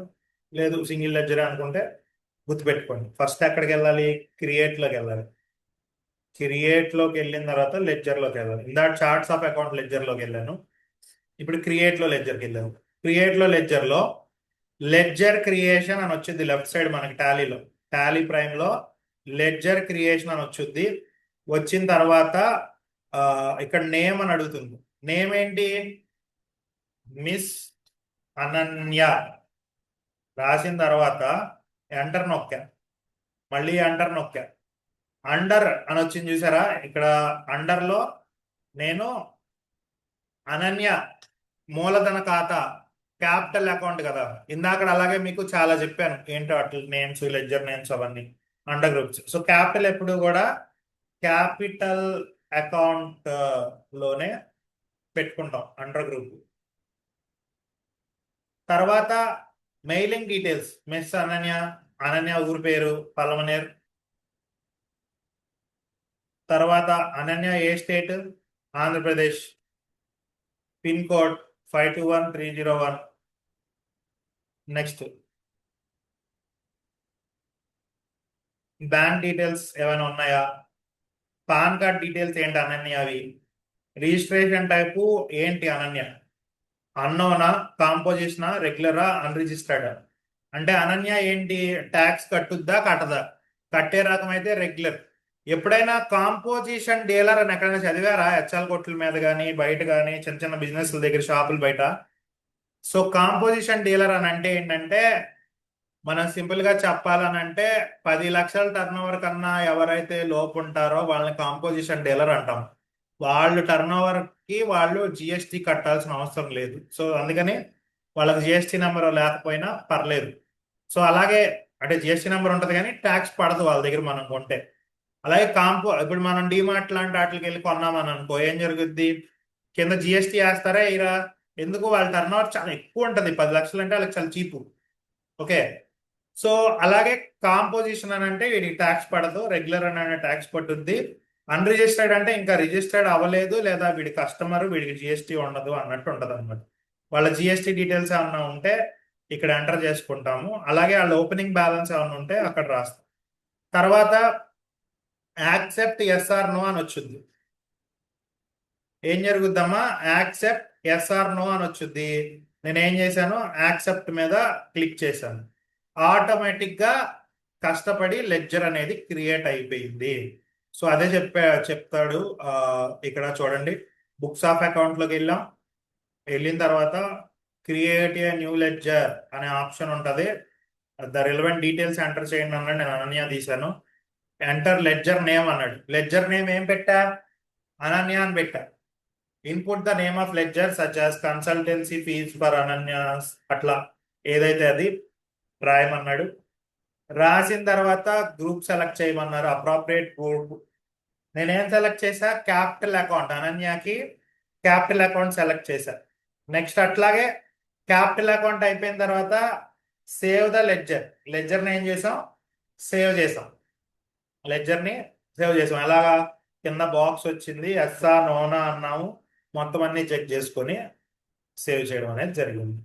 లేదు సింగిల్ లెడ్జర్ అనుకుంటే గుర్తుపెట్టుకోండి. ఫస్ట్ ఎక్కడికి వెళ్ళాలి? క్రియేట్ లోకి వెళ్ళాలి. క్రియేట్ లోకి వెళ్ళిన తర్వాత లెడ్జర్ లోకి వెళ్ళాలి. ఇందాక చార్ట్స్ ఆఫ్ అకౌంట్ లెడ్జర్ లోకి వెళ్ళాను, ఇప్పుడు క్రియేట్ లో లెడ్జర్కి వెళ్ళాను. క్రియేట్ లో లెడ్జర్ లో లెడ్జర్ క్రియేషన్ అని వచ్చింది లెఫ్ట్ సైడ్ మనకి టాలీలో, టాలీ ప్రైమ్ లో లెడ్జర్ క్రియేషన్ అని వచ్చింది. వచ్చిన తర్వాత ఇక్కడ నేమ్ అని అడుగుతుంది. నేమ్ ఏంటి? మిస్ అనన్య రాసిన తర్వాత ఎంటర్ నొక్కా, మళ్ళీ ఎంటర్ నొక్కా. అండర్ అని వచ్చింది చూసారా, ఇక్కడ అండర్ లో నేను అనన్య మూలధన ఖాతా క్యాపిటల్ అకౌంట్ కదా, ఇందాక అలాగే మీకు చాలా చెప్పాను ఏంటో అట్లా నేమ్స్, లెడ్జర్ నేమ్స్ అవన్నీ అండర్ గ్రూప్స్. సో క్యాపిటల్ ఎప్పుడు కూడా క్యాపిటల్ అకౌంట్ లోనే పెట్టుకుంటాం అండర్ గ్రూప్. తర్వాత mailing details, miss Ananya, Ananya ఊరు పేరు పలమనేర్. తర్వాత అనన్య ఏ state? Andhra Pradesh. Pin code 521301. Next bank details ఏమైనా ఉన్నాయా? పాన్ కార్డ్ డీటెయిల్స్ ఏంటి అనన్య అవి? రిజిస్ట్రేషన్ టైపు ఏంటి అనన్య? అన్నోనా, కాంపోజిషనా, రెగ్యులరా, అన్రిజిస్టర్డ్? అంటే అనన్య ఏంటి, ట్యాక్స్ కట్టుద్దా కట్టదా? కట్టే రకం అయితే రెగ్యులర్. ఎప్పుడైనా కాంపోజిషన్ డీలర్ అని ఎక్కడైనా చదివారా? హెచ్ఎల్ కొట్ల మీద కానీ బయట కానీ చిన్న చిన్న బిజినెస్ల దగ్గర షాపుల బయట. సో కాంపోజిషన్ డీలర్ అని అంటే ఏంటంటే, మనం సింపుల్ గా చెప్పాలని అంటే 10 లక్షల టర్న్ ఓవర్ కన్నా ఎవరైతే లోపు ఉంటారో వాళ్ళని కాంపోజిషన్ డీలర్ అంటాం. వాళ్ళు టర్న్ ఓవర్ కి వాళ్ళు జిఎస్టి కట్టాల్సిన అవసరం లేదు. సో అందుకని వాళ్ళకి జిఎస్టి నెంబర్ లేకపోయినా పర్లేదు. సో అలాగే అంటే జిఎస్టి నెంబర్ ఉంటుంది కానీ ట్యాక్స్ పడదు వాళ్ళ దగ్గర మనం కొంటే. అలాగే ఇప్పుడు మనం డిమార్ట్ లాంటి వాటికి వెళ్ళి కొన్నామని అనుకో, ఏం జరుగుద్ది? కింద జిఎస్టి వేస్తారా ఇరా? ఎందుకు? వాళ్ళ టర్న్ ఓవర్ చాలా ఎక్కువ ఉంటుంది. 10 లక్షలు అంటే వాళ్ళకి చాలా చీపు. ఓకే. సో అలాగే కాంపోజిషన్ అని అంటే వీడికి ట్యాక్స్ పడదు, రెగ్యులర్ అని ట్యాక్స్ పడుద్ది. అన్రిజిస్టర్డ్ అంటే ఇంకా రిజిస్టర్డ్ అవ్వలేదు లేదా వీడి కస్టమర్, వీడికి జిఎస్టీ ఉండదు అన్నట్టు ఉంటది అనమాట. వాళ్ళ జిఎస్టీ డీటెయిల్స్ ఏమన్నా ఉంటే ఇక్కడ ఎంటర్ చేసుకుంటాము. అలాగే వాళ్ళ ఓపెనింగ్ బ్యాలెన్స్ ఏమన్నా ఉంటే అక్కడ రాస్తాం. తర్వాత యాక్సెప్ట్ ఎస్ఆర్ నో అని వచ్చింది. ఏం జరుగుద్దమ్మా? యాక్సెప్ట్ ఎస్ఆర్ నో అని వచ్చింది. నేను ఏం చేశాను? యాక్సెప్ట్ మీద క్లిక్ చేశాను. ఆటోమేటిక్ గా కష్టపడి లెడ్జర్ అనేది క్రియేట్ అయిపోయింది. సో అదే చెప్తాడు ఇక్కడ చూడండి. బుక్స్ ఆఫ్ అకౌంట్ లోకి వెళ్ళిన తర్వాత క్రియేట్ ఏ న్యూ లెడ్జర్ అనే ఆప్షన్ ఉంటుంది. ద రిలవెంట్ డీటెయిల్స్ ఎంటర్ చేయండి అన్నాడు. నేను అనన్య తీశాను. ఎంటర్ లెడ్జర్ నేమ్ అన్నాడు. లెడ్జర్ నేమ్ ఏం పెట్టా? అనన్య అని పెట్టా. Input the name of ledger such as consultancy fees for Ananya, అట్లా ఏదైతే అది రాయమన్నాడు. రాసిన తర్వాత గ్రూప్ సెలెక్ట్ చేయమన్నారు, అప్రాప్రియేట్ గ్రూప్. నేనేం సెలెక్ట్ చేశా? Capital account. అనన్యకి క్యాపిటల్ అకౌంట్ సెలెక్ట్ చేశా. నెక్స్ట్ అట్లాగే క్యాపిటల్ అకౌంట్ అయిపోయిన తర్వాత సేవ్ ద లెడ్జర్. లెడ్జర్ని ఏం చేసాం? సేవ్ చేసాం. లెడ్జర్ని సేవ్ చేసాం. ఎలాగా? కింద బాక్స్ వచ్చింది, ఎస్ఆ నోనా అన్నాము, మొత్తం అన్ని చెక్ చేసుకొని సేవ్ చేయడం అనేది జరిగింది.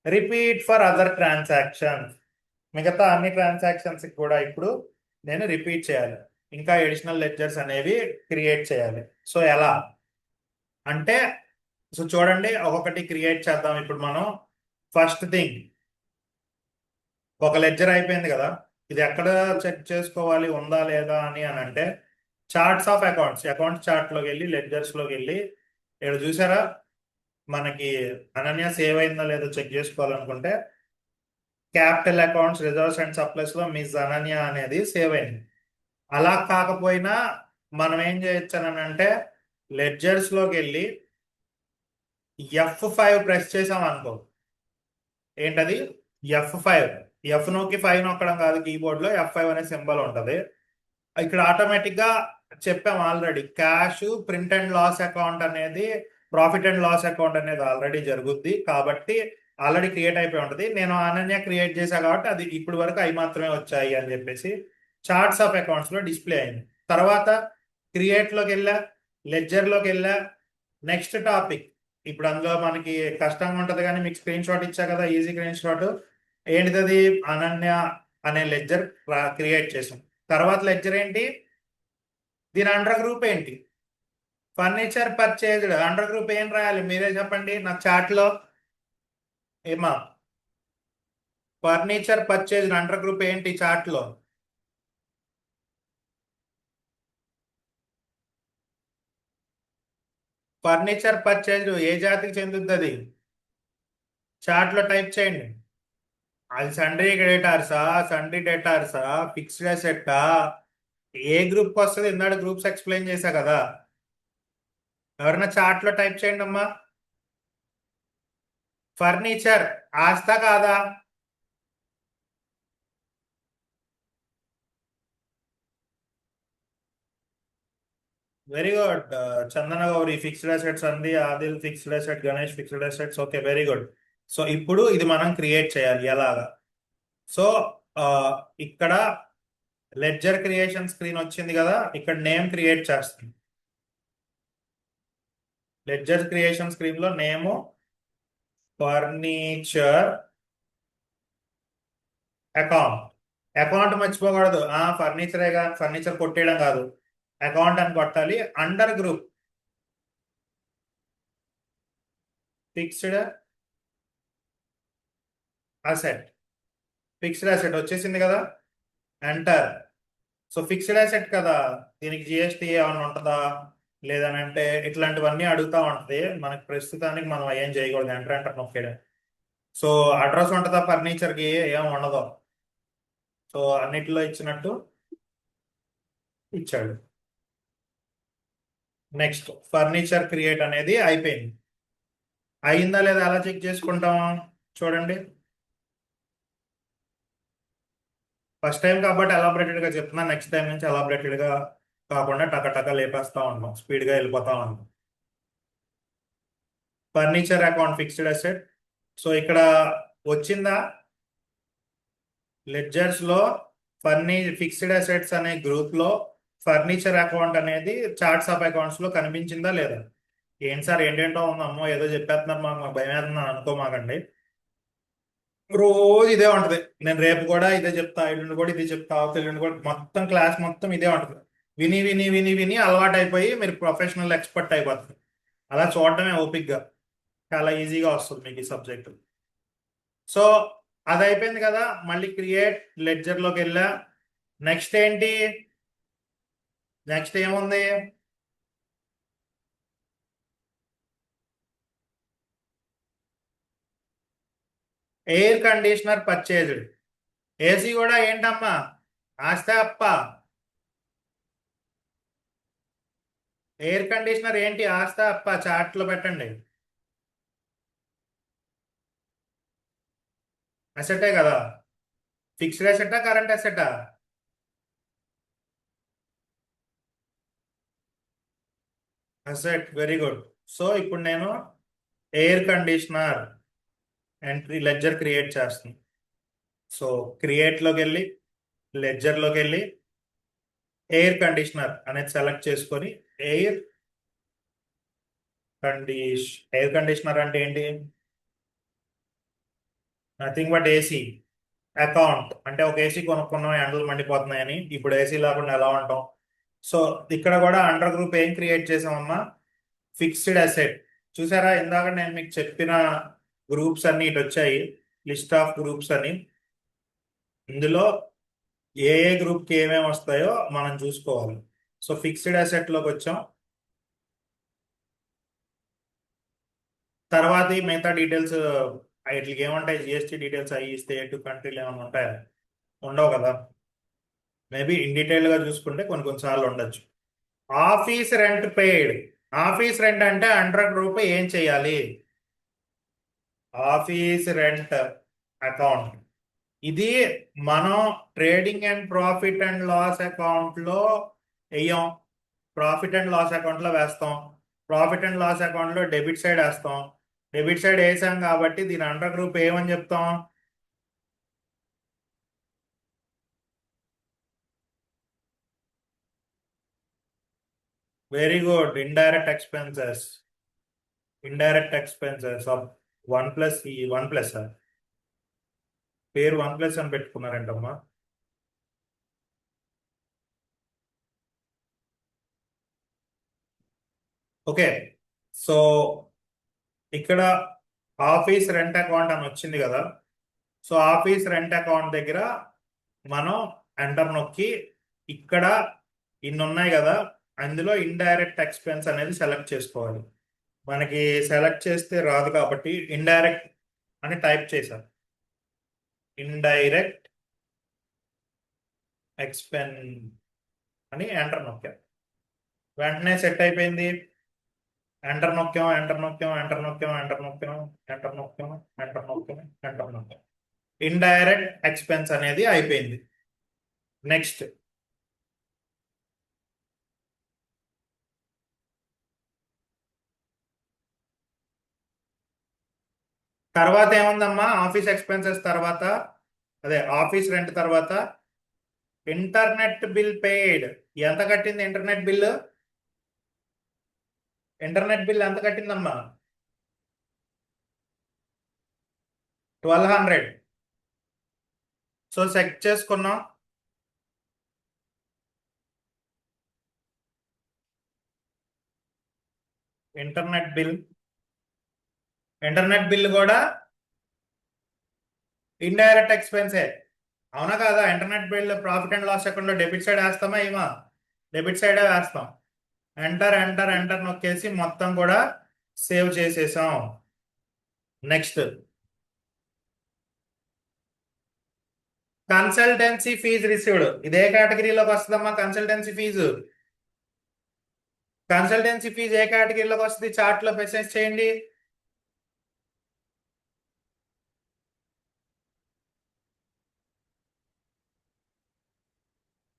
Repeat for other transactions. మిగతా అన్ని ట్రాన్సాక్షన్స్ కూడా ఇప్పుడు నేను రిపీట్ చేయాలి. ఇంకా ఎడిషనల్ లెడ్జర్స్ అనేవి క్రియేట్ చేయాలి. సో ఎలా అంటే, సో చూడండి, ఒక్కొక్కటి క్రియేట్ చేద్దాం ఇప్పుడు మనం. ఫస్ట్ థింగ్, ఒక లెడ్జర్ అయిపోయింది కదా. ఇది ఎక్కడ చెక్ చేసుకోవాలి ఉందా లేదా అని అంటే, charts of accounts, account chart లోకి వెళ్ళి లెడ్జర్స్ లోకి వెళ్ళి ఇక్కడ చూసారా, మనకి అనన్య సేవ్ అయిందా లేదో చెక్ చేసుకోవాలనుకుంటే capital accounts reserves and supplies లో మిస్ అనన్య అనేది సేవ్ అయింది. అలా కాకపోయినా మనం ఏం చేయొచ్చు అని అంటే, లెడ్జర్స్ లోకి వెళ్ళి F5 ప్రెస్ చేసాం అనుకో. ఏంటది? F5. ఎఫ్ నొక్కి 5 నొక్కడం కాదు, కీబోర్డ్ లో F5 అనే సింబల్ ఉంటది. ఇక్కడ ఆటోమేటిక్ గా చెప్పాం already, cash profit and loss account అనేది, ప్రాఫిట్ అండ్ లాస్ అకౌంట్ అనేది ఆల్రెడీ జరుగుద్ది కాబట్టి ఆల్రెడీ క్రియేట్ అయిపోయి ఉంటుంది. నేను అనన్య క్రియేట్ చేశా కాబట్టి అది ఇప్పుడు వరకు అవి మాత్రమే వచ్చాయి అని చెప్పేసి చార్ట్స్ ఆఫ్ అకౌంట్స్ లో డిస్ప్లే అయింది. తర్వాత క్రియేట్ లోకి వెళ్ళా, లెడ్జర్ లోకి వెళ్ళా. నెక్స్ట్ టాపిక్, ఇప్పుడు అందులో మనకి కష్టంగా ఉంటది కానీ మీకు స్క్రీన్ షాట్ ఇచ్చా కదా, ఈజీ స్క్రీన్ షాట్. ఏంటిది? అనన్య అనే లెడ్జర్ క్రియేట్ చేసాం. తర్వాత లెడ్జర్ ఏంటి? దీని అండర్ గ్రూప్ ఏంటి? Furniture purchased. అండర్ గ్రూప్ ఏం రాయాలి మీరే చెప్పండి నాకు చాట్ లో. ఏమా? ఫర్నిచర్ పర్చేజ్డ్ అండర్ గ్రూప్ ఏంటి చాట్ లో? ఫర్నిచర్ పర్చేజ్డ్ ఏ జాతికి చెందుతుంది అది? చాట్ లో టైప్ చేయండి. అది సండ్రీ క్రెడిటార్సా, సండ్రీ డెటార్సా, ఫిక్స్డ్ అసెట్టా, ఏ గ్రూప్ వస్తుంది? ఇందాక గ్రూప్స్ ఎక్స్ప్లెయిన్ చేశా కదా. ఎవరైనా చాట్ లో టైప్ చేయండి అమ్మా. ఫర్నిచర్ ఆస్తా కాదా? Very good. Chandana Gauri fixed assets అంది, Adil fixed asset, Ganesh fixed assets. Okay, very good. So ఇప్పుడు ఇది మనం క్రియేట్ చేయాలి ఎలాగా? సో ఇక్కడ లెడ్జర్ క్రియేషన్ స్క్రీన్ వచ్చింది కదా, ఇక్కడ నేమ్ క్రియేట్ చేస్తాం. లెడ్జర్ క్రియేషన్ స్క్రీన్ లో నేమ్ ఫర్నిచర్ అకౌంట్. అకౌంట్ మర్చిపోకూడదు. ఫర్నిచరేగా, ఫర్నిచర్ కొట్టేయడం కాదు, అకౌంట్ అని కొట్టాలి. Under group fixed asset. Fixed asset వచ్చేసింది కదా, ఎంటర్. సో ఫిక్స్డ్ అసెట్ కదా, దీనికి జిఎస్టీ ఏమైనా ఉంటుందా లేదని అంటే ఇట్లాంటివన్నీ అడుగుతా ఉంటది. మనకి ప్రస్తుతానికి మనం ఏం చేయకూడదు, ఎంటర్ ఎంటర్ నొక్కేయడం. సో అడ్రస్ ఉంటుందా ఫర్నిచర్ కి, ఏం ఉండదు. సో అన్నిటిలో ఇచ్చినట్టు ఇచ్చాడు. నెక్స్ట్ ఫర్నిచర్ క్రియేట్ అనేది అయిపోయింది. అయిందా లేదా ఎలా చెక్ చేసుకుంటాం చూడండి. ఫస్ట్ టైం కాబట్టి ఎలాబరేటెడ్ గా చెప్తున్నా, నెక్స్ట్ టైం నుంచి ఎలాబరేటెడ్ గా కాకుండా టక టక లేపేస్తా ఉంటాం, స్పీడ్ గా వెళ్ళిపోతా ఉంటాం. Furniture account fixed asset. So ఇక్కడ వచ్చిందా, లెడ్జర్స్ లో ఫిక్స్డ్ అసెట్స్ అనే గ్రూప్ లో ఫర్నిచర్ అకౌంట్ అనేది చార్ట్స్ ఆఫ్ అకౌంట్స్ లో కనిపించిందా లేదా? ఏంటి సార్ ఏంటేంటో ఉందమ్మో ఏదో చెప్పేస్తున్నారు, మాకు భయం వేస్తుందని అనుకోమాకండి. రోజు ఇదే ఉంటది. నేను రేపు కూడా ఇదే చెప్తా, ఎల్లుండి కూడా ఇదే చెప్తా, ఎల్లుండి కూడా మొత్తం క్లాస్ మొత్తం ఇదే ఉంటది. విని విని విని విని అలవాటు అయిపోయి మీరు ప్రొఫెషనల్ ఎక్స్పర్ట్ అయిపోతుంది. అలా చూడటమే ఓపిక్ గా, చాలా ఈజీగా వస్తుంది మీకు ఈ సబ్జెక్ట్. సో అది అయిపోయింది కదా, మళ్ళీ క్రియేట్ లెడ్జర్ లోకి వెళ్ళా. నెక్స్ట్ ఏంటి, నెక్స్ట్ ఏముంది, ఎయిర్ కండిషనర్ పర్చేజ్డ్. ఏసీ కూడా ఏంటమ్మా, ఆస్తే అప్ప. ఎయిర్ కండిషనర్ ఏంటి, ఆస్తా అప్ప, చార్ట్ లో పెట్టండి. అసెటే కదా, ఫిక్స్డ్ అసెటా కరెంట్ అసెటా? Asset, very good. సో ఇప్పుడు నేను air conditioner entry ledger create చేస్తాను. సో క్రియేట్ లోకి వెళ్ళి, లెడ్జర్ లోకి వెళ్ళి ఎయిర్ కండిషనర్ అనేది సెలెక్ట్ చేసుకొని ఎయిర్ ఎయిర్ కండిషనర్ అంటే ఏంటి, నథింగ్ బట్ ఏసీ. అకౌంట్ అంటే ఒక ఏసీ కొనుక్కున్నాం, ఎండలు మండిపోతున్నాయని, ఇప్పుడు ఏసీ లేకుండా ఎలా ఉంటాం. సో ఇక్కడ కూడా అండర్ గ్రూప్ ఏం క్రియేట్ చేసామమ్మా, ఫిక్స్డ్ అసెట్. చూసారా ఇందాక నేను మీకు చెప్పిన గ్రూప్స్ అన్ని ఇటు వచ్చాయి, లిస్ట్ ఆఫ్ గ్రూప్స్ అని. ఇందులో ఏ ఏ గ్రూప్ కి ఏమేమి వస్తాయో మనం చూసుకోవాలి. సో ఫిక్స్డ్ అసెట్ లోకి వచ్చాం. తర్వాత ఈ మిగతా డీటెయిల్స్ వీటికి ఏముంటాయి, జిఎస్టీ డీటెయిల్స్ అవి స్టేట్ కంట్రీలు ఏమైనా ఉంటాయా, ఉండవు కదా. మేబీ ఇన్ డీటెయిల్ గా చూసుకుంటే కొన్ని కొన్నిసార్లు ఉండొచ్చు. Office rent paid. Office rent అంటే అండర్ గ్రూప్ ఏం చేయాలి, ఆఫీస్ రెంట్ అకౌంట్. ఇది మనం trading and profit and loss account లో వేయం, ప్రాఫిట్ అండ్ లాస్ అకౌంట్ లో వేస్తాం. ప్రాఫిట్ అండ్ లాస్ అకౌంట్ లో డెబిట్ సైడ్ వేస్తాం. డెబిట్ సైడ్ వేసాం కాబట్టి దీని అండర్ గ్రూప్ ఏమని చెప్తాం, very good, indirect expenses. Indirect expenses of one plus ఈ వన్ ప్లస్ పేరు వన్ ప్లస్ అని పెట్టుకున్నారంటమ్మా. ఓకే. సో ఇక్కడ ఆఫీస్ రెంట్ అకౌంట్ అని వచ్చింది కదా. సో ఆఫీస్ రెంట్ అకౌంట్ దగ్గర మనం ఎంటర్ నొక్కి ఇక్కడ ఇన్ని ఉన్నాయి కదా, అందులో ఇండైరెక్ట్ ఎక్స్పెన్స్ అనేది సెలెక్ట్ చేసుకోవాలి. మనకి సెలెక్ట్ చేస్తే రాదు కాబట్టి ఇండైరెక్ట్ అని టైప్ చేశాను, ఇండైరెక్ట్ ఎక్స్పెన్ అని ఎంటర్ నొక్కాం. వెంటనే సెట్ అయిపోయింది. ఎంటర్ నొక్కాం, ఎంటర్ నొక్కాం, ఎంటర్ నొక్కాం, ఎంటర్ నొక్కాం, ఎంటర్ నొక్కాం, ఎంటర్ నొక్కాం, ఎంటర్ నొక్కాం. ఇండైరెక్ట్ ఎక్స్పెన్స్ అనేది అయిపోయింది. నెక్స్ట్ తర్వాత ఏముందమ్మా, ఆఫీస్ ఎక్స్పెన్సెస్ తర్వాత, అదే ఆఫీస్ రెంట్ తర్వాత ఇంటర్నెట్ బిల్ పెయిడ్. ఎంత కట్టింది ఇంటర్నెట్ బిల్లు, ఇంటర్నెట్ బిల్ ఎంత కట్టిందమ్మా, 1200. సో సెట్ చేసుకున్నాం. ఇంటర్నెట్ బిల్ కూడా ఇండైరెక్ట్ ఎక్స్పెన్సే. అవునా కాదా? Internet bill profit and loss అకౌంట్లో డెబిట్ సైడ్ వేస్తామా ఏమా? డెబిట్ సైడే వేస్తాం. ఎంటర్ ఎంటర్ ఎంటర్ నొక్కేసి మొత్తం కూడా సేవ్ చేసేసాం. Next consultancy fee received. ఇదే కేటగిరీలోకి వస్తుందమ్మా కన్సల్టెన్సీ ఫీజు. కన్సల్టెన్సీ ఫీజు ఏ కేటగిరీలోకి వస్తుంది? చార్ట్ లో మెసేజ్ చేయండి.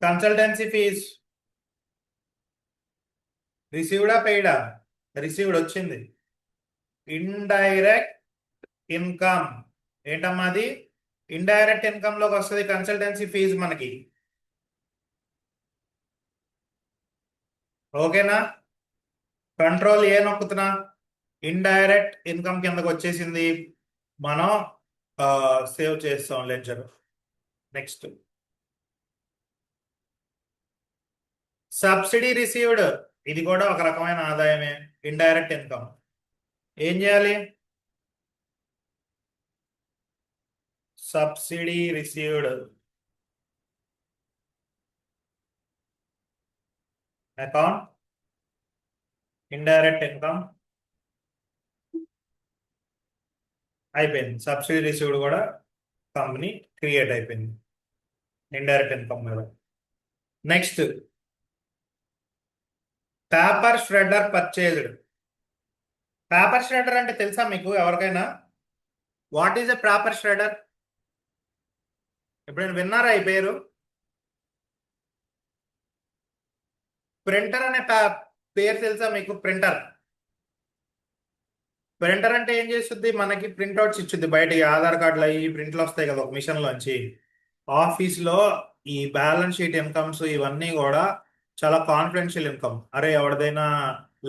కన్సల్టెన్సీ ఫీజ్ రిసీవ్డా పెయిడా? రిసీవ్డ్ వచ్చింది. ఇండైరెక్ట్ ఇన్కమ్ ఏంటమ్మా అది? ఇండైరెక్ట్ ఇన్కమ్ లోకి వస్తుంది కన్సల్టెన్సీ ఫీజు మనకి. ఓకేనా? కంట్రోల్ ఏ నొక్కుతున్నా ఇండైరెక్ట్ ఇన్కమ్ కిందకు వచ్చేసింది. మనం సేవ్ చేస్తాం లెడ్జర్. Next subsidy received. ఇది కూడా ఒక రకమైన ఆదాయమే, ఇండైరెక్ట్ ఇన్కమ్. ఏం చేయాలి? Subsidy received account indirect income అయిపోయింది. సబ్సిడీ రిసీవ్డ్ కూడా కంపెనీ క్రియేట్ అయిపోయింది ఇండైరెక్ట్ ఇన్కమ్ మీద. Next paper shredder purchased. Paper shredder అంటే తెలుసా మీకు ఎవరికైనా? What is a paper shredder? ఎప్పుడైనా విన్నారా ఈ పేరు? ప్రింటర్ అనే పేరు తెలుసా మీకు? ప్రింటర్. ప్రింటర్ అంటే ఏం చేస్తుంది? మనకి ప్రింట్అవుట్స్ ఇచ్చుద్ది బయటికి. ఆధార్ కార్డులు అవి ప్రింట్లు వస్తాయి కదా ఒక మిషన్ లోంచి. ఆఫీస్ లో ఈ బ్యాలెన్స్ షీట్ ఇన్కమ్స్ ఇవన్నీ కూడా చాలా కాన్ఫిడెన్షియల్ ఇన్కమ్. అరే ఎవరిదైనా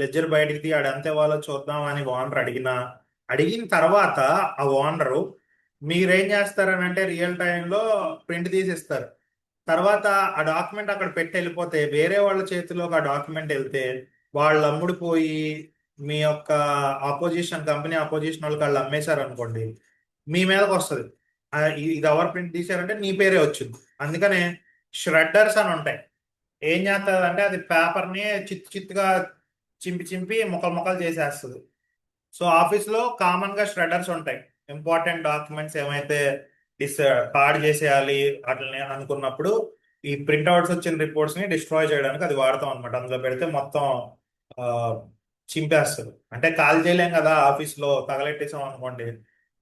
లెడ్జర్ బయటికి తీ ఆడు అంతే వాళ్ళు చూద్దాం అని ఓనర్ అడిగిన తర్వాత ఆ ఓనరు మీరేం చేస్తారని అంటే రియల్ టైంలో ప్రింట్ తీసిస్తారు. తర్వాత ఆ డాక్యుమెంట్ అక్కడ పెట్టి వెళ్ళిపోతే వేరే వాళ్ళ చేతిలోకి ఆ డాక్యుమెంట్ వెళ్తే వాళ్ళు అమ్ముడుపోయి మీ యొక్క ఆపోజిషన్ కంపెనీ ఆపోజిషన్ వాళ్ళకి వాళ్ళు అమ్మేశారు అనుకోండి, మీ మీదకి వస్తుంది. ఇది ఎవరు ప్రింట్ తీశారంటే నీ పేరే వచ్చింది. అందుకనే ష్రెడ్డర్స్ అని ఉంటాయి. ఏం చేస్తుంది అంటే అది పేపర్ని చిత్తుగా చింపి చింపి ముక్కలు ముక్కలు చేసేస్తుంది. సో ఆఫీస్లో కామన్గా ష్రెడర్స్ ఉంటాయి. ఇంపార్టెంట్ డాక్యుమెంట్స్ ఏమైతే డిస్ కార్డ్ చేసేయాలి వాటిని అనుకున్నప్పుడు ఈ ప్రింట్అవుట్స్ వచ్చిన రిపోర్ట్స్ని డిస్ట్రాయ్ చేయడానికి అది వాడతాం అనమాట. అందులో పెడితే మొత్తం ఆ, చింపేస్తుంది. అంటే కాల్ చేయలేం కదా ఆఫీస్లో, తగలెట్టేసాం అనుకోండి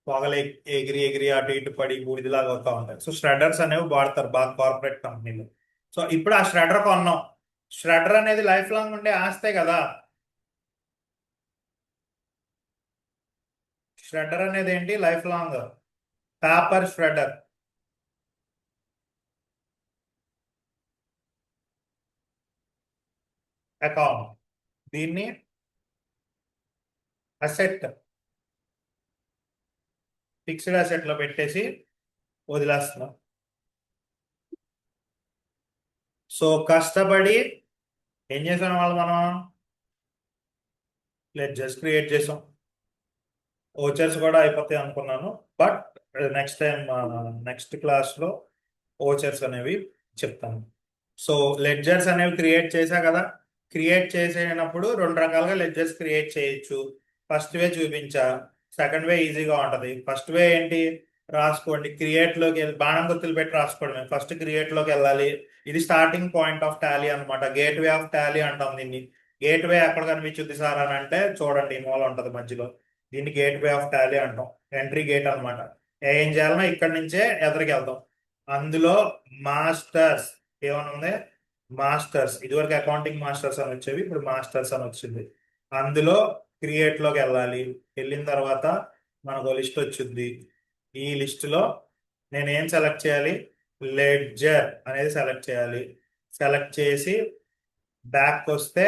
పొగలు ఎగిరి ఎగిరి అటు ఇటు పడి బూడిదిలాగా అవుతా ఉంటాయి. సో ష్రెడర్స్ అనేవి వాడతారు బాగా కార్పొరేట్ కంపెనీలు. సో ఇప్పుడు ఆ ష్రెడర్ కొన్నాం. ష్రెడర్ అనేది లైఫ్ లాంగ్ ఉండే ఆస్తే కదా. ష్రెడర్ అనేది ఏంటి? Life long paper shredder account. దీన్ని అసెట్, ఫిక్స్డ్ అసెట్ లో పెట్టేసి వదిలేస్తున్నాం. సో కష్టపడి ఏం చేసాం వాళ్ళు? మనం లెడ్జర్స్ క్రియేట్ చేసాం. ఓచర్స్ కూడా అయిపోతాయి అనుకున్నాను, బట్ నెక్స్ట్ టైం నెక్స్ట్ క్లాస్లో ఓచర్స్ అనేవి చెప్తాను. సో లెడ్జర్స్ అనేవి క్రియేట్ చేశా కదా. క్రియేట్ చేసేటప్పుడు రెండు రకాలుగా లెడ్జర్స్ క్రియేట్ చేయొచ్చు. ఫస్ట్ వే చూపించా, సెకండ్ వే ఈజీగా ఉంటుంది. ఫస్ట్ వే ఏంటి? రాసుకోండి. క్రియేట్ లోకి వెళ్ళి బాణం గుర్తులు పెట్టి రాసుకోండి. ఫస్ట్ క్రియేట్ లోకి వెళ్ళాలి. ఇది స్టార్టింగ్ పాయింట్ ఆఫ్ టాలీ అనమాట. గేట్ వే ఆఫ్ టాలీ అంటాం దీన్ని. గేట్ వే ఎక్కడ కనిపించుద్ది సార్ అని అంటే చూడండి, ఈ మూల ఉంటది మధ్యలో. దీన్ని గేట్ వే ఆఫ్ టాలీ అంటాం. ఎంట్రీ గేట్ అనమాట. ఏం చేయాలన్నా ఇక్కడి నుంచే ఎదరికి వెళ్తాం. అందులో మాస్టర్స్ ఏమని ఉంది? మాస్టర్స్. ఇదివరకు అకౌంటింగ్ మాస్టర్స్ అని వచ్చేవి, ఇప్పుడు మాస్టర్స్ అని వచ్చింది. అందులో క్రియేట్ లోకి వెళ్ళాలి. వెళ్ళిన తర్వాత మనకు లిస్ట్ వచ్చింది. ఈ లిస్ట్ లో నేను ఏం సెలెక్ట్ చేయాలి? లెడ్జర్ అనేది సెలెక్ట్ చేయాలి. సెలెక్ట్ చేసి బ్యాక్ వస్తే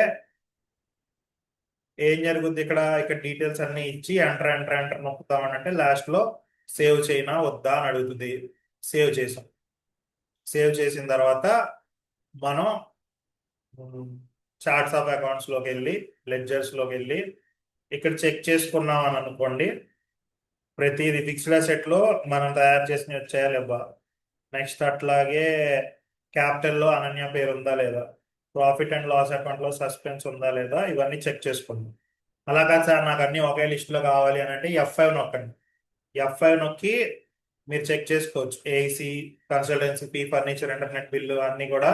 ఏం జరుగుద్ది? ఇక్కడ ఇక్కడ డీటెయిల్స్ అన్ని ఇచ్చి ఎంటర్ ఎంటర్ ఎంటర్ నొక్కుతామని అంటే లాస్ట్ లో సేవ్ చేయనా వద్దా అని అడుగుతుంది. సేవ్ చేసాం. సేవ్ చేసిన తర్వాత మనం చార్ట్స్ ఆఫ్ అకౌంట్స్ లోకి వెళ్ళి లెడ్జర్స్ లోకి వెళ్ళి ఇక్కడ చెక్ చేసుకున్నాం అని అనుకోండి, ప్రతిది ఫిక్స్డ్ అసెట్ లో మనం తయారు చేసిన వచ్చాయా లేవా, నెక్స్ట్ అట్లాగే క్యాపిటల్ లో అనన్య పేరు ఉందా లేదా, ప్రాఫిట్ అండ్ లాస్ అకౌంట్ లో సస్పెన్స్ ఉందా లేదా, ఇవన్నీ చెక్ చేసుకుందాం. అలా కాదు సార్ నాకు అన్ని ఒకే లిస్ట్ లో కావాలి అని అంటే F5 నొక్కండి. F5 నొక్కి మీరు చెక్ చేసుకోవచ్చు. AC, consultancy fee, furniture, internet bill అన్ని కూడా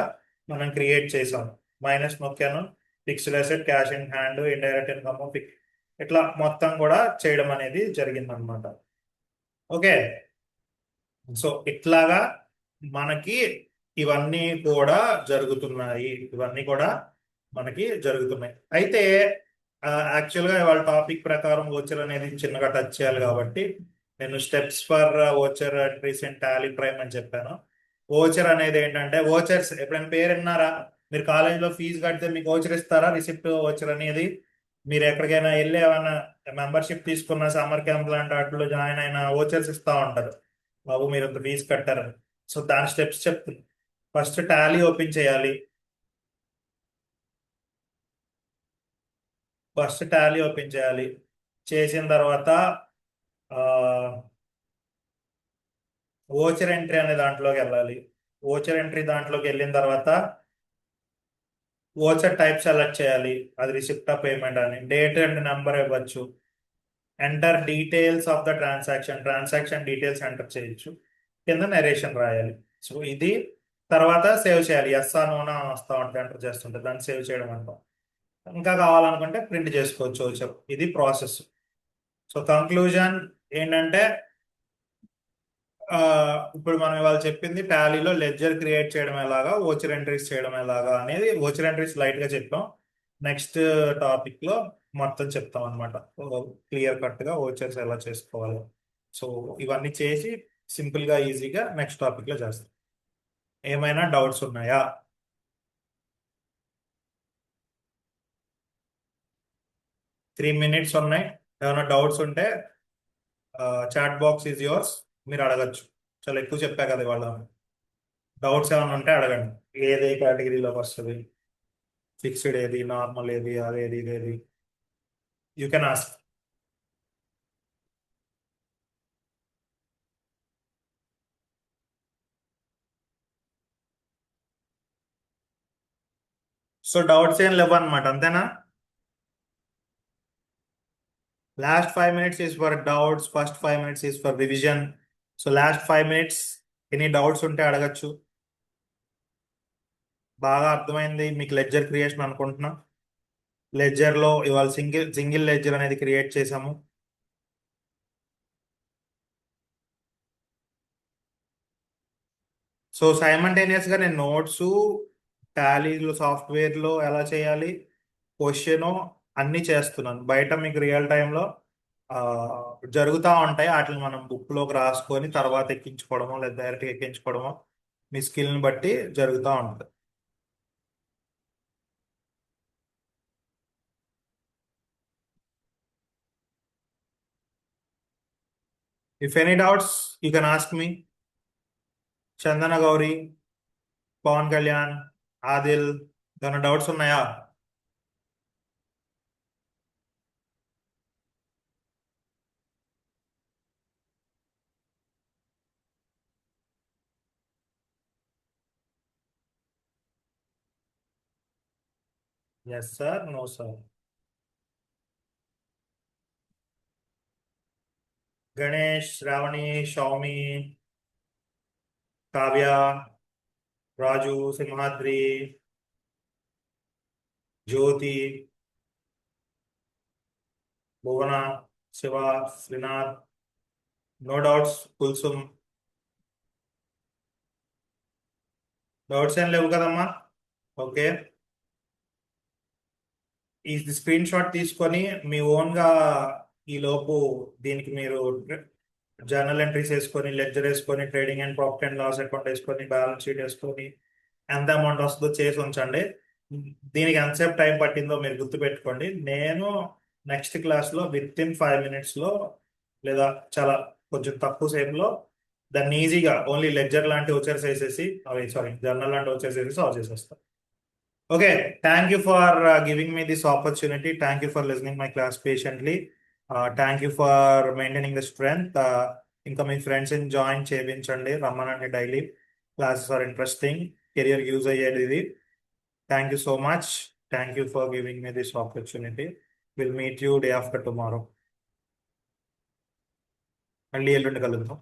మనం క్రియేట్ చేసాం. మైనస్ నొక్కాను, fixed asset, cash in hand, indirect income, ఇట్లా మొత్తం కూడా చేయడం అనేది జరిగింది అనమాట. ఓకే, సో ఇట్లాగా మనకి ఇవన్నీ కూడా జరుగుతున్నాయి. ఇవన్నీ కూడా మనకి జరుగుతున్నాయి. అయితే యాక్చువల్గా వాళ్ళ టాపిక్ ప్రకారం ఓచర్ అనేది చిన్నగా టచ్ చేయాలి కాబట్టి నేను steps for voucher recent Tally prime అని చెప్పాను. ఓచర్ అనేది ఏంటంటే, ఓచర్స్ ఎప్పుడైనా పేరు విన్నారా? మీరు కాలేజీలో ఫీజు కడితే మీకు ఓచర్ ఇస్తారా? రిసిప్ట్ ఓచర్ అనేది మీరు ఎక్కడికైనా వెళ్ళి ఏమైనా మెంబర్షిప్ తీసుకున్న సమ్మర్ క్యాంప్ లాంటి వాటిలో జాయిన్ అయిన ఓచర్స్ ఇస్తా ఉంటారు. బాబు మీరు ఇంత ఫీజు కట్టారు. సో దాని స్టెప్స్ చెప్తుంది. ఫస్ట్ టాలీ ఓపెన్ చేయాలి. ఫస్ట్ టాలీ ఓపెన్ చేయాలి. చేసిన తర్వాత ఓచర్ ఎంట్రీ అనే దాంట్లోకి వెళ్ళాలి. ఓచర్ ఎంట్రీ దాంట్లోకి వెళ్ళిన తర్వాత ఓచర్ టైప్ సెలెక్ట్ చేయాలి. అది రిసిప్ట్ ఆఫ్ పేమెంట్ అని, డేట్ అండ్ నెంబర్ ఇవ్వచ్చు. Enter details of the transaction, transaction details enter చేయొచ్చు. కింద నెరేషన్ రాయాలి. సో ఇది తర్వాత సేవ్ చేయాలి. ఎస్ ఆ నోనా వస్తా ఉంటే ఎంటర్ చేస్తుంటే దాన్ని సేవ్ చేయడం అంటాం. ఇంకా కావాలనుకుంటే ప్రింట్ చేసుకోవచ్చు ఓచర్. ఇది ప్రాసెస్. సో కంక్లూజన్ ఏంటంటే, ఆ, ఇప్పుడు మనం ఇవాళ చెప్పింది టాలీలో లెడ్జర్ క్రియేట్ చేయడం ఎలాగా, ఓచర్ ఎంట్రీస్ చేయడం ఎలాగా అనేది. ఓచర్ ఎంట్రీస్ లైట్ గా చెప్పాం. నెక్స్ట్ టాపిక్ లో మొత్తం చెప్తాం అనమాట, క్లియర్ కట్ గా ఓచర్స్ ఎలా చేసుకోవాలి. సో ఇవన్నీ చేసి సింపుల్ గా ఈజీగా నెక్స్ట్ టాపిక్ లో చేస్తాం. ఏమైనా డౌట్స్ ఉన్నాయా? 3 minutes ఉన్నాయి. ఏమైనా డౌట్స్ ఉంటే చాట్ బాక్స్ ఈజ్ యువర్స్, మీరు అడగచ్చు. చాలా ఎక్కువ చెప్పా కదా ఇవాళ. డౌట్స్ ఏమైనా ఉంటే అడగండి. ఏది కేటగిరీలోకి వస్తుంది, ఫిక్స్డ్ ఏది, నార్మల్ ఏది, అదేది ఇదేది, you can ask. So doubts ఏం లేవు అనమాట, అంతేనా? Last 5 minutes is for doubts, first 5 minutes is for revision. So last 5 minutes any doubts ఉంటే అడగచ్చు. బాగా అర్థమైంది మీకు లెడ్జర్ క్రియేషన్ అనుకుంటున్నా. లెడ్జర్ లో ఇవాళ సింగిల్ లెడ్జర్ అనేది క్రియేట్ చేసాము. సో సైమల్టేనియస్ గా నేను నోట్స్, టాలీలో సాఫ్ట్వేర్ లో ఎలా చేయాలి, క్వశ్చన్ అన్ని చేస్తున్నాను. బయట మీకు రియల్ టైంలో జరుగుతూ ఉంటాయి. వాటిని మనం బుక్ లోకి రాసుకొని తర్వాత ఎక్కించుకోవడమో లేదా డైరెక్ట్గా ఎక్కించుకోవడమో మీ స్కిల్ని బట్టి జరుగుతూ ఉంటుంది. If any doubts you can ask me. Chandana Gauri, Pawan Kalyan, Adil, ఏమైనా డౌట్స్ ఉన్నాయా? Yes sir, no sir. Ganesh, Shravani, Shoumi, Kavya, Raju, Simhadri, Jyoti, Bhuvana, Shiva, Srinath, no doubts. Kulsum, doubts ఏం లేవు కదమ్మా? ఓకే, ఈ స్క్రీన్ షాట్ తీసుకొని మీ ఓన్ గా ఈ లోపు దీనికి మీరు జర్నల్ ఎంట్రీస్ వేసుకొని, లెడ్జర్ వేసుకొని, trading and profit and loss account వేసుకొని, బ్యాలెన్స్ షీట్ వేసుకొని ఎంత అమౌంట్ వస్తుందో చేసి ఉంచండి. దీనికి ఎంతసేపు టైం పట్టిందో మీరు గుర్తుపెట్టుకోండి. నేను నెక్స్ట్ క్లాస్లో విత్ ఇన్ 5 minutes లో లేదా చాలా కొంచెం తక్కువ సేపులో దాన్ని ఈజీగా ఓన్లీ లెడ్జర్ లాంటి వచ్చర్స్ వేసేసి సారీ జర్నల్ లాంటి వచ్చర్స్ వేసి సాల్వ్ చేసేస్తాం. Okay, thank you for giving me this opportunity. Thank you for listening my class patiently. Thank you for maintaining the strength. ఇంకా మీ ఫ్రెండ్స్ జాయిన్ చేయించండి, రమ్మనండి. Daily classes are interesting, career use అయ్యేది ఇది. Thank you so much. Thank you for giving me this opportunity. Will meet you day after tomorrow. మళ్ళీ ఎల్లుండి కలుద్దాం.